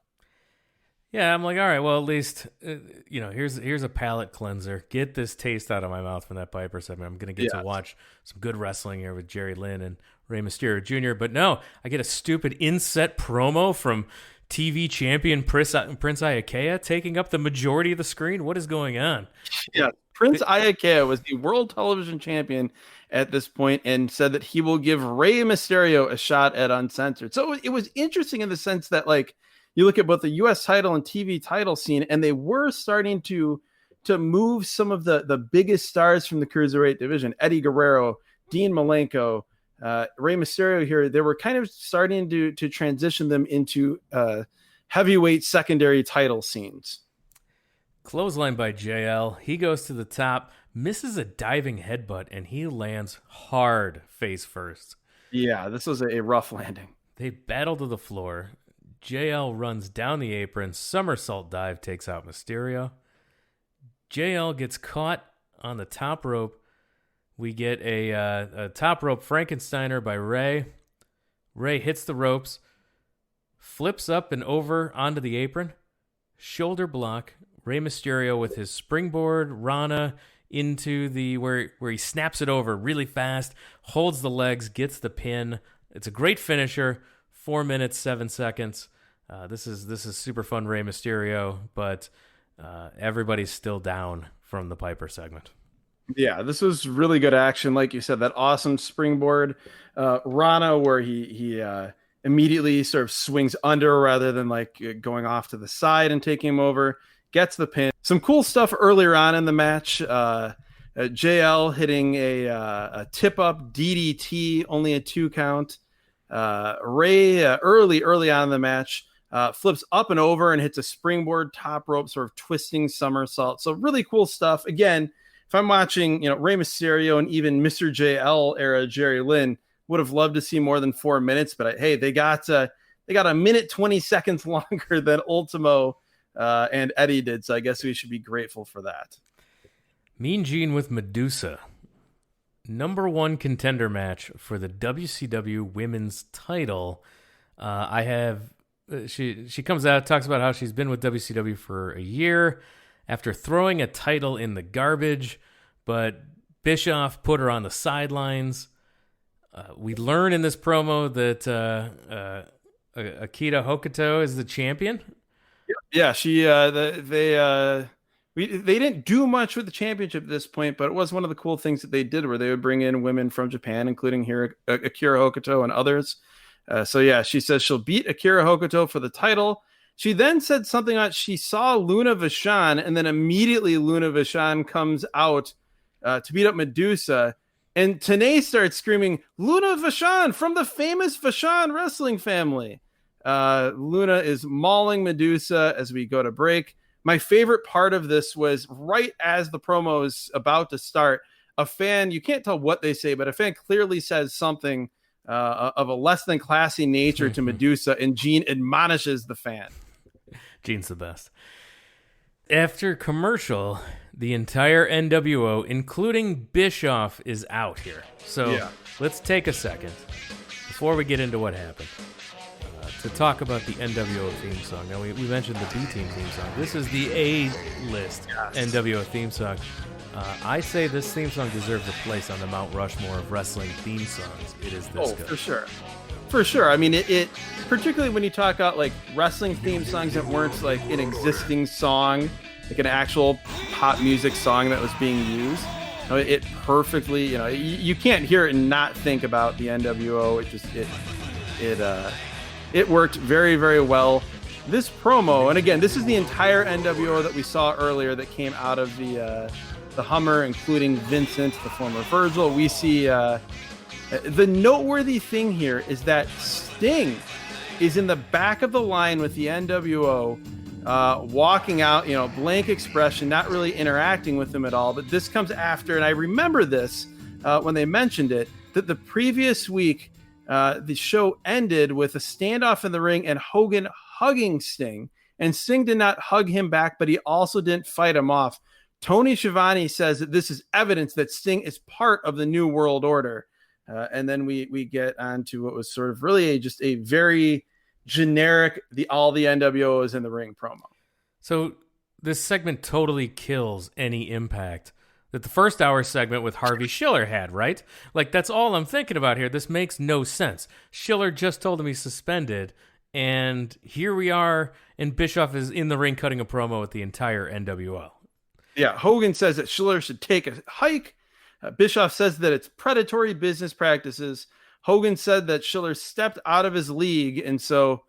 Yeah, I'm like, all right, well, at least here's a palate cleanser. Get this taste out of my mouth from that Piper segment. I'm gonna get to watch some good wrestling here with Jerry Lynn and Rey Mysterio Jr. But no, I get a stupid inset promo from TV champion Prince Iaukea taking up the majority of the screen. What is going on? Yeah, Prince Iaukea was the world television champion at this point and said that he will give Rey Mysterio a shot at Uncensored. So it was interesting in the sense that, like, you look at both the U.S. title and TV title scene, and they were starting to move some of the biggest stars from the Cruiserweight division, Eddie Guerrero, Dean Malenko, Rey Mysterio here. They were kind of starting to transition them into heavyweight secondary title scenes. Clothesline by JL. He goes to the top, misses a diving headbutt, and he lands hard face first. Yeah, this was a rough landing. They battle to the floor. JL runs down the apron. Somersault dive takes out Mysterio. JL gets caught on the top rope. We get a top rope Frankensteiner by Rey. Rey hits the ropes, flips up and over onto the apron, shoulder block. Rey Mysterio with his springboard Rana into the where he snaps it over really fast, holds the legs, gets the pin. It's a great finisher. 4 minutes 7 seconds. This is super fun, Rey Mysterio, but everybody's still down from the Piper segment. Yeah, this was really good action. Like you said, that awesome springboard Rana where he immediately sort of swings under rather than like going off to the side and taking him over. Gets the pin. Some cool stuff earlier on in the match. JL hitting a tip-up DDT, only a 2 count. Rey early on in the match flips up and over and hits a springboard top rope, sort of twisting somersault. So really cool stuff. Again, if I'm watching, Rey Mysterio and even Mr. JL era Jerry Lynn, would have loved to see more than 4 minutes. But hey, they got a minute 20 seconds longer than Ultimo and Eddy did. So I guess we should be grateful for that. Mean Gene with Medusa. Number 1 contender match for the WCW women's title. She comes out, talks about how she's been with WCW for a year after throwing a title in the garbage, but Bischoff put her on the sidelines. We learn in this promo that Akita Hokuto is the champion. Yeah, they didn't do much with the championship at this point, but it was one of the cool things that they did where they would bring in women from Japan, including here Akira Hokuto and others. So yeah, she says she'll beat Akira Hokuto for the title. She then said something about she saw Luna Vachon, and then immediately Luna Vachon comes out to beat up Medusa. And Tenay starts screaming, Luna Vachon from the famous Vachon wrestling family. Luna is mauling Medusa as we go to break. My favorite part of this was right as the promo is about to start, a fan, you can't tell what they say, but a fan clearly says something of a less than classy nature to Medusa, and Gene admonishes the fan. Gene's the best. After commercial, the entire NWO, including Bischoff, is out here. So Let's take a second before we get into what happened to talk about the NWO theme song. Now, we mentioned the B-Team theme song. This is the A-list NWO theme song. I say this theme song deserves a place on the Mount Rushmore of wrestling theme songs. It is this good. For sure. I mean, it particularly when you talk about like wrestling theme songs that weren't like an existing song, like an actual pop music song that was being used. It perfectly, you can't hear it and not think about the NWO. It worked very, very well. This promo, and again, this is the entire NWO that we saw earlier that came out of the Hummer, including Vincent, the former Virgil. We see the noteworthy thing here is that Sting is in the back of the line with the NWO, walking out, blank expression, not really interacting with them at all. But this comes after, and I remember this when they mentioned it, that the previous week, the show ended with a standoff in the ring and Hogan hugging Sting. And Sting did not hug him back, but he also didn't fight him off. Tony Schiavone says that this is evidence that Sting is part of the New World Order. And then we get on to what was sort of really just a very generic, all the NWO is in the ring promo. So this segment totally kills any impact that the first hour segment with Harvey Shiller had, right? Like, that's all I'm thinking about here. This makes no sense. Shiller just told him he's suspended, and here we are, and Bischoff is in the ring cutting a promo with the entire NWO. Yeah, Hogan says that Shiller should take a hike. Bischoff says that it's predatory business practices. Hogan said that Shiller stepped out of his league, and so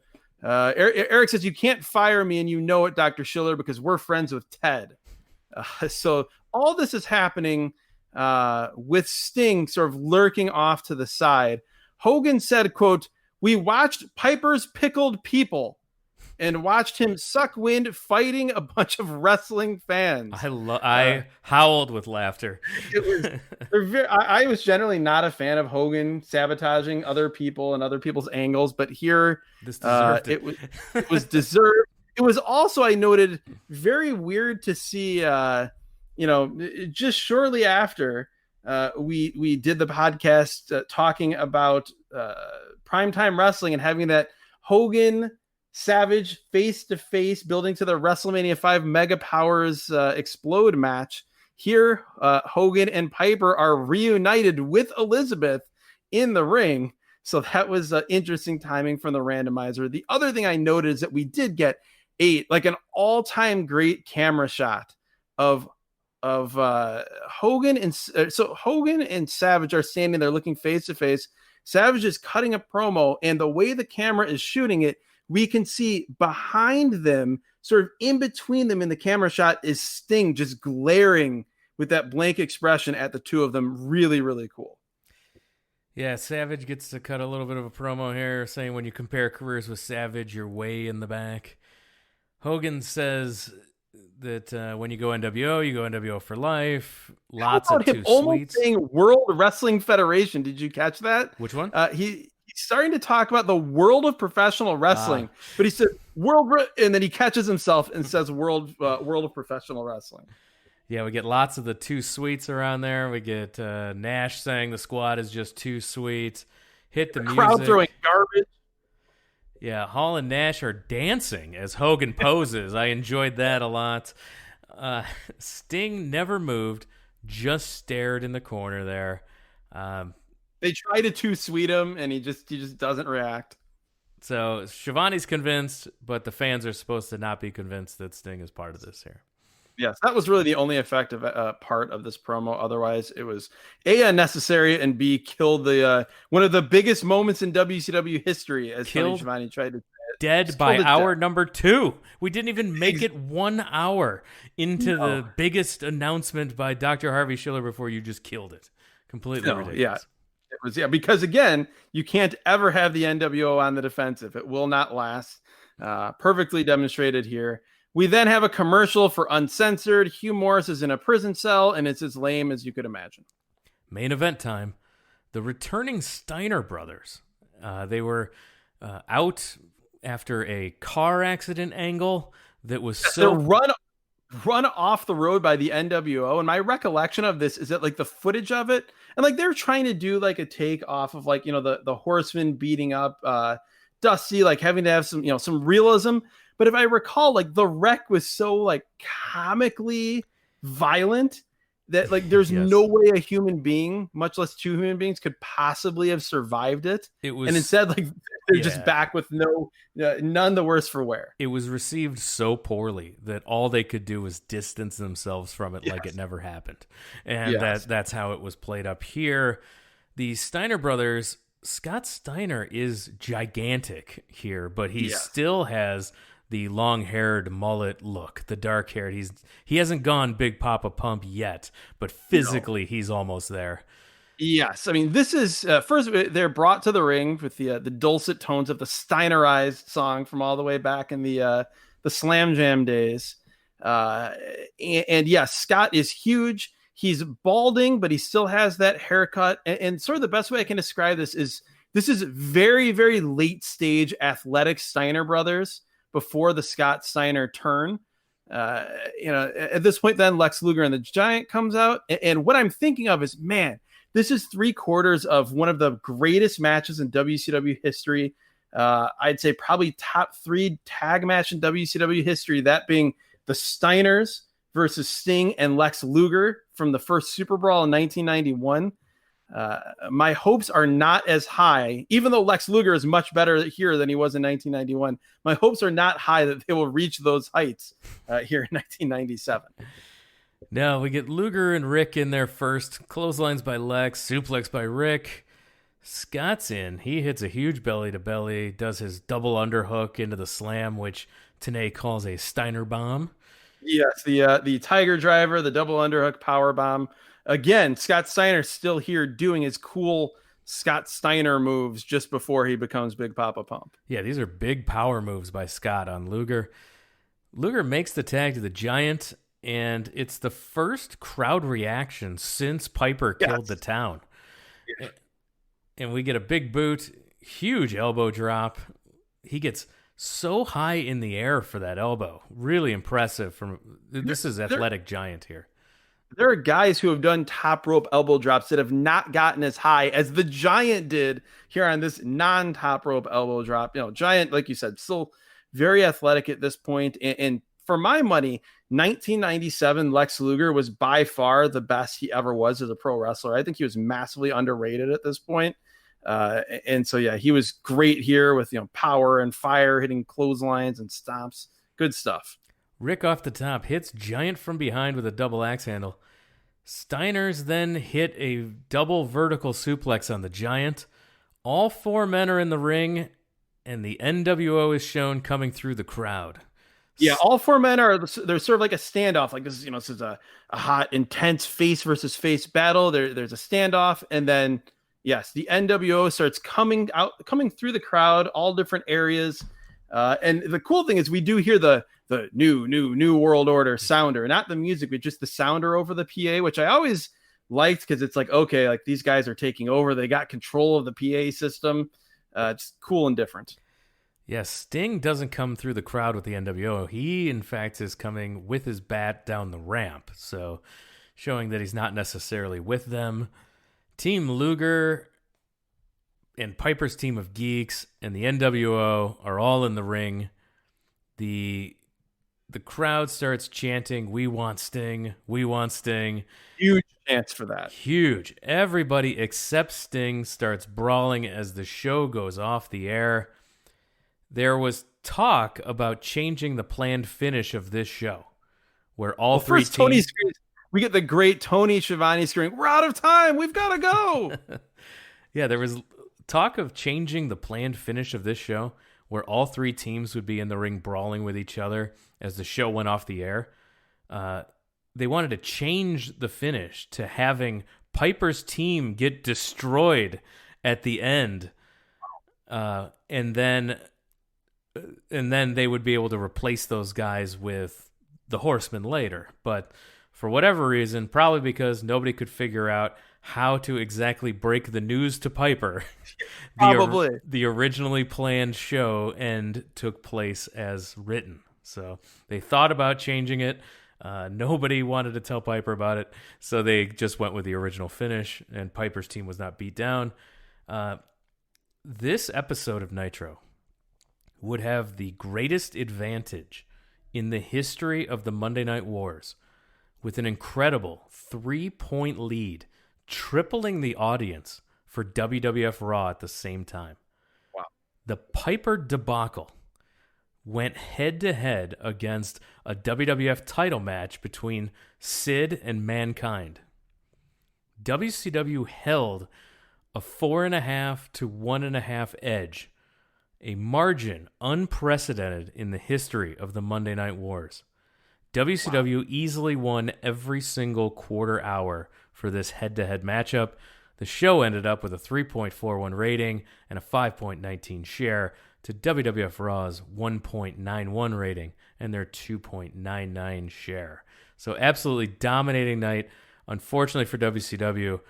Eric says, you can't fire me, and you know it, Dr. Shiller, because we're friends with Ted. So all this is happening with Sting sort of lurking off to the side. Hogan said, quote, "We watched Piper's Pickled People and watched him suck wind fighting a bunch of wrestling fans." I howled with laughter. I was generally not a fan of Hogan sabotaging other people and other people's angles, but here this deserved it was deserved. It was also, I noted, very weird to see, just shortly after we did the podcast talking about primetime wrestling and having that Hogan Savage face-to-face building to the WrestleMania 5 Mega Powers Explode match. Here, Hogan and Piper are reunited with Elizabeth in the ring. So that was interesting timing from the randomizer. The other thing I noted is that we did get an all-time great camera shot of Hogan and Hogan and Savage are standing there looking face to face. Savage is cutting a promo, and the way the camera is shooting it, we can see behind them, sort of in between them in the camera shot, is Sting just glaring with that blank expression at the two of them. Really, really cool. Yeah, Savage gets to cut a little bit of a promo here, saying when you compare careers with Savage, you're way in the back. Hogan says that when you go NWO, you go NWO for life. Lots of too sweets. Saying World Wrestling Federation. Did you catch that? Which one? He's starting to talk about the world of professional wrestling, but he said and then he catches himself and says world of professional wrestling. Yeah, we get lots of the too sweets around there. We get Nash saying the squad is just too sweet. Hit the music. Crowd throwing garbage. Yeah, Hall and Nash are dancing as Hogan poses. I enjoyed that a lot. Sting never moved, just stared in the corner there. They try to too sweet him, and he just doesn't react. So Shivani's convinced, but the fans are supposed to not be convinced that Sting is part of this here. Yes, that was really the only effective part of this promo. Otherwise, it was A, unnecessary, and B, killed the one of the biggest moments in WCW history, as Tony Schiavone tried to say it. Dead by hour number 2. We didn't even make it 1 hour into the biggest announcement by Dr. Harvey Shiller before you just killed it. Completely ridiculous. Yeah. It was, because again, you can't ever have the NWO on the defensive. It will not last. Perfectly demonstrated here. We then have a commercial for Uncensored. Hugh Morris is in a prison cell, and it's as lame as you could imagine. Main event time. The returning Steiner brothers. They were out after a car accident angle that was so... They're run off the road by the NWO, and my recollection of this is that the footage of it, and they're trying to do a take off of the Horsemen beating up Dusty, having to have some realism. But if I recall, the wreck was so comically violent that there's no way a human being, much less two human beings, could possibly have survived it. It was, and instead they're just back with none the worse for wear. It was received so poorly that all they could do was distance themselves from it like it never happened. And that's how it was played up here. The Steiner brothers, Scott Steiner is gigantic here, but he still has the long-haired mullet look, the dark-haired. He hasn't gone Big Papa Pump yet, but physically he's almost there. Yes, I mean, this is first they're brought to the ring with the dulcet tones of the Steinerized song from all the way back in the Slam Jam days. And yes, Scott is huge. He's balding, but he still has that haircut. And sort of the best way I can describe this is very, very late stage athletic Steiner brothers before the Scott Steiner turn. At this point, then Lex Luger and the Giant comes out. And what I'm thinking of is, man, this is 3/4 of one of the greatest matches in WCW history. I'd say probably top 3 tag match in WCW history, that being the Steiners versus Sting and Lex Luger from the first Super Brawl in 1991. My hopes are not as high, even though Lex Luger is much better here than he was in 1991. My hopes are not high that they will reach those heights here in 1997. No, we get Luger and Rick in there first. Clotheslines by Lex, suplex by Rick. Scott's in. He hits a huge belly-to-belly, does his double underhook into the slam, which Tenay calls a Steiner bomb. Yes, the Tiger Driver, the double underhook power bomb. Again, Scott Steiner still here doing his cool Scott Steiner moves just before he becomes Big Papa Pump. Yeah, these are big power moves by Scott on Luger. Luger makes the tag to the Giant, and it's the first crowd reaction since Piper killed the town. Yes. And we get a big boot, huge elbow drop. He gets so high in the air for that elbow. Really impressive. This is athletic Giant here. There are guys who have done top rope elbow drops that have not gotten as high as the Giant did here on this non-top rope elbow drop. Giant, like you said, still very athletic at this point. And for my money, 1997 Lex Luger was by far the best he ever was as a pro wrestler. I think he was massively underrated at this point. And so, yeah, he was great here with, power and fire, hitting clotheslines and stomps. Good stuff. Rick off the top hits Giant from behind with a double axe handle. Steiner's then hit a double vertical suplex on the Giant. All four men are in the ring, and the NWO is shown coming through the crowd. Yeah, all four men they're sort of like a standoff. Like this is a hot, intense face versus face battle. There's a standoff, and then yes, the NWO starts coming through the crowd, all different areas. And the cool thing is we do hear the new world order sounder, not the music, but just the sounder over the PA, which I always liked because it's like, okay, like these guys are taking over. They got control of the PA system. Just cool and different. Yes, Sting doesn't come through the crowd with the NWO. He, in fact, is coming with his bat down the ramp. So showing that he's not necessarily with them. Team Luger and Piper's team of geeks and the NWO are all in the ring. The crowd starts chanting, "We want Sting, we want Sting." Huge chance for that. Huge. Everybody except Sting starts brawling as the show goes off the air. There was talk about changing the planned finish of this show, where all three teams... Tony screams, we get the great Tony Schiavone screaming, "We're out of time, we've got to go." Yeah, there was talk of changing the planned finish of this show, where all three teams would be in the ring brawling with each other as the show went off the air. They wanted to change the finish to having Piper's team get destroyed at the end, and then they would be able to replace those guys with the Horsemen later. But for whatever reason, probably because nobody could figure out how to exactly break the news to Piper, the originally planned show end took place as written. So they thought about changing it. Nobody wanted to tell Piper about it, so they just went with the original finish, and Piper's team was not beat down. This episode of Nitro would have the greatest advantage in the history of the Monday Night Wars, with an incredible 3-point lead, tripling the audience for WWF Raw at the same time. Wow. The Piper debacle went head-to-head against a WWF title match between Sid and Mankind. WCW held a 4.5 to 1.5 edge, a margin unprecedented in the history of the Monday Night Wars. WCW easily won every single quarter hour for this head-to-head matchup. The show ended up with a 3.41 rating and a 5.19 share to WWF Raw's 1.91 rating and their 2.99 share. So absolutely dominating night. Unfortunately for WCW,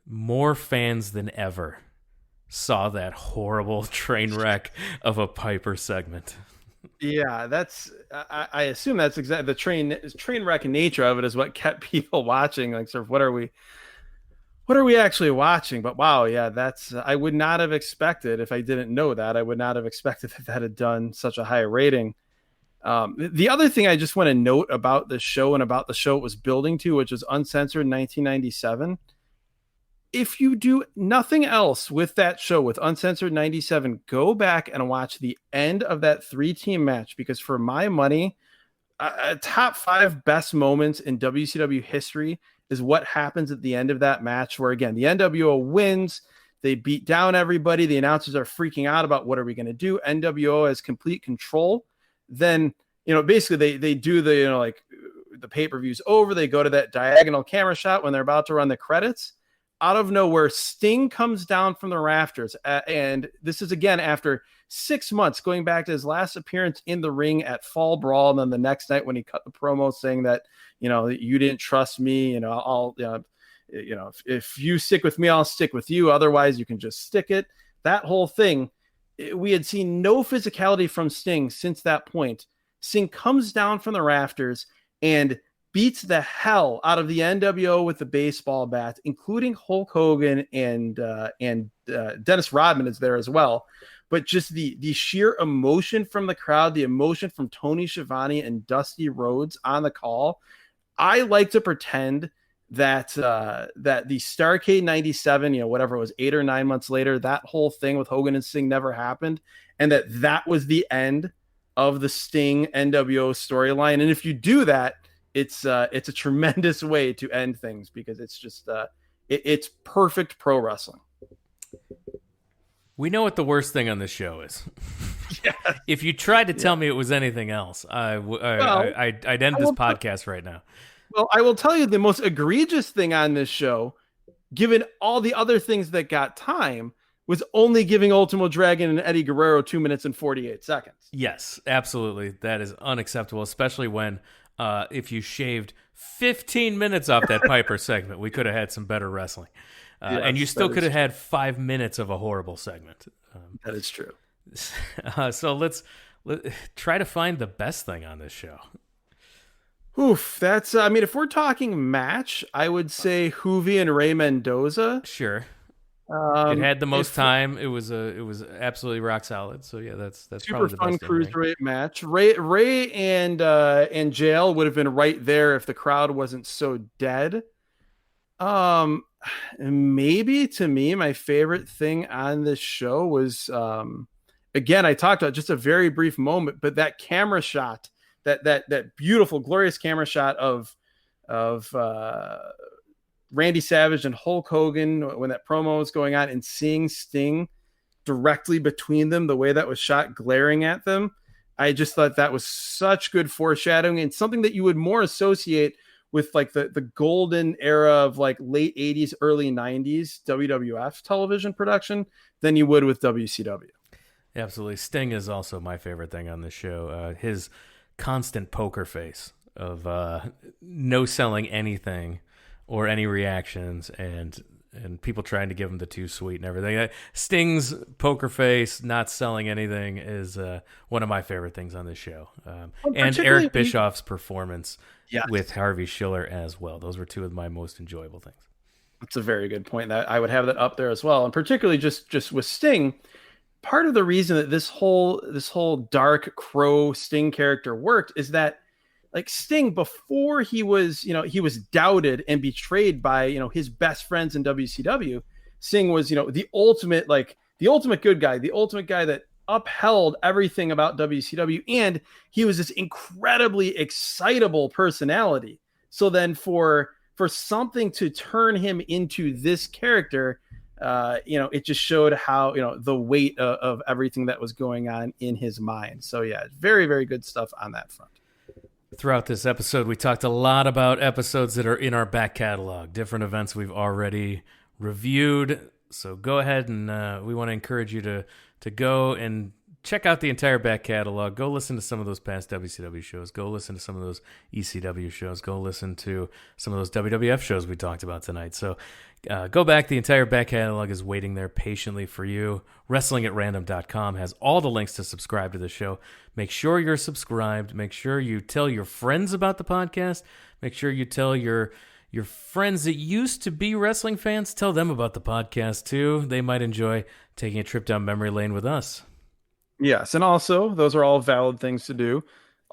more fans than ever saw that horrible train wreck of a Piper segment. Yeah, I assume that's exactly the train wreck nature of it is what kept people watching. Like, sort of, what are we actually watching? But wow, yeah, that's I would not have expected, if I didn't know that, I would not have expected that had done such a high rating. The other thing I just want to note about the show and about the show it was building to, which was uncensored in 1997. If you do nothing else with that show, with Uncensored 97, go back and watch the end of that 3-team match, because for my money, top 5 best moments in WCW history is what happens at the end of that match, where again, the NWO wins. They beat down everybody. The announcers are freaking out about what are we going to do. NWO has complete control. Then, basically they do the, like the pay-per-view's over. They go to that diagonal camera shot when they're about to run the credits. Out of nowhere, Sting comes down from the rafters. And this is, again, after 6 months, going back to his last appearance in the ring at Fall Brawl. And then the next night when he cut the promo saying that, you didn't trust me, if you stick with me, I'll stick with you. Otherwise, you can just stick it. That whole thing, we had seen no physicality from Sting since that point. Sting comes down from the rafters and beats the hell out of the NWO with the baseball bat, including Hulk Hogan and Dennis Rodman is there as well. But just the sheer emotion from the crowd, the emotion from Tony Schiavone and Dusty Rhodes on the call. I like to pretend that the Starrcade 97, whatever it was, 8 or 9 months later, that whole thing with Hogan and Sting never happened, and that was the end of the Sting NWO storyline. And if you do that, it's a tremendous way to end things, because it's just it's perfect pro wrestling. We know what the worst thing on this show is. Yeah. If you tried to tell me it was anything else, I'd end this podcast right now. Well, I will tell you the most egregious thing on this show, given all the other things that got time, was only giving Ultimo Dragon and Eddie Guerrero 2 minutes and 48 seconds. Yes, absolutely. That is unacceptable, especially when if you shaved 15 minutes off that Piper segment, we could have had some better wrestling. Yes, and you still could have had 5 minutes of a horrible segment. That is true. So let's try to find the best thing on this show. Oof, that's, if we're talking match, I would say Juvi and Rey Mendoza. Sure. It had the most time. It was absolutely rock solid. So yeah, that's super probably the fun best cruiserweight match. Ray and JL would have been right there if the crowd wasn't so dead. Maybe to me, my favorite thing on this show was, again, I talked about just a very brief moment, but that camera shot, that beautiful, glorious camera shot of Randy Savage and Hulk Hogan when that promo was going on, and seeing Sting directly between them, the way that was shot, glaring at them. I just thought that was such good foreshadowing, and something that you would more associate with like the golden era of like late 80s, early 90s WWF television production than you would with WCW. Absolutely. Sting is also my favorite thing on this show. His constant poker face of no selling anything or any reactions, and people trying to give him the too sweet and everything. Sting's poker face, not selling anything, is one of my favorite things on this show. And Eric Bischoff's performance with Harvey Shiller as well. Those were two of my most enjoyable things. That's a very good point. That I would have that up there as well. And particularly just with Sting, part of the reason that this whole Dark Crow Sting character worked is that, like, Sting, before he was doubted and betrayed by, his best friends in WCW, Sting was, the ultimate good guy, the ultimate guy that upheld everything about WCW. And he was this incredibly excitable personality. So then for something to turn him into this character, it just showed how, the weight of everything that was going on in his mind. So yeah, very, very good stuff on that front. Throughout this episode, we talked a lot about episodes that are in our back catalog, different events we've already reviewed. So go ahead and we want to encourage you to go and check out the entire back catalog. Go listen to some of those past WCW shows. Go listen to some of those ECW shows. Go listen to some of those WWF shows we talked about tonight. So go back. The entire back catalog is waiting there patiently for you. WrestlingAtRandom.com has all the links to subscribe to the show. Make sure you're subscribed. Make sure you tell your friends about the podcast. Make sure you tell your friends that used to be wrestling fans, tell them about the podcast too. They might enjoy taking a trip down memory lane with us. Yes, and also, those are all valid things to do.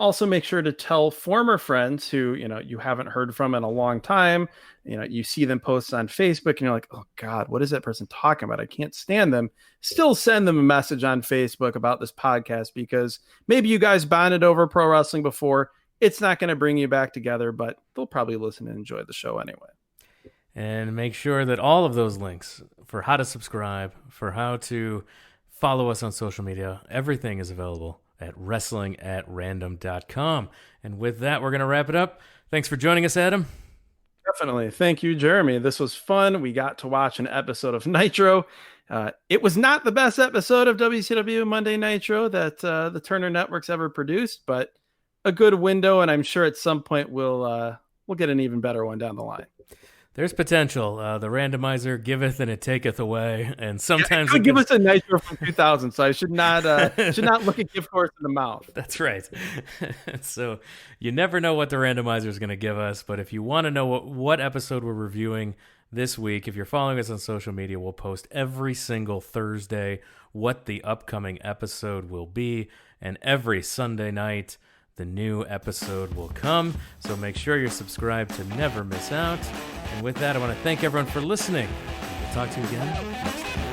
Also, make sure to tell former friends who, you haven't heard from in a long time. You see them post on Facebook and you're like, oh God, what is that person talking about? I can't stand them. Still send them a message on Facebook about this podcast, because maybe you guys bonded over pro wrestling before. It's not going to bring you back together, but they'll probably listen and enjoy the show anyway. And make sure that all of those links for how to subscribe, for how to follow us on social media, everything is available at wrestlingatrandom.com. And with that, we're going to wrap it up. Thanks for joining us, Adam. Definitely. Thank you, Jeremy. This was fun. We got to watch an episode of Nitro. It was not the best episode of WCW Monday Nitro that the Turner Network's ever produced, but a good window, and I'm sure at some point we'll get an even better one down the line. There's potential. The randomizer giveth and it taketh away, and sometimes it could give us a Nitro from 2000. So I should not look a gift horse in the mouth. That's right. So you never know what the randomizer is going to give us, but if you want to know what episode we're reviewing this week, if you're following us on social media, we'll post every single Thursday what the upcoming episode will be, and every Sunday night the new episode will come. So make sure you're subscribed to never miss out. And with that, I want to thank everyone for listening. We'll talk to you again next time.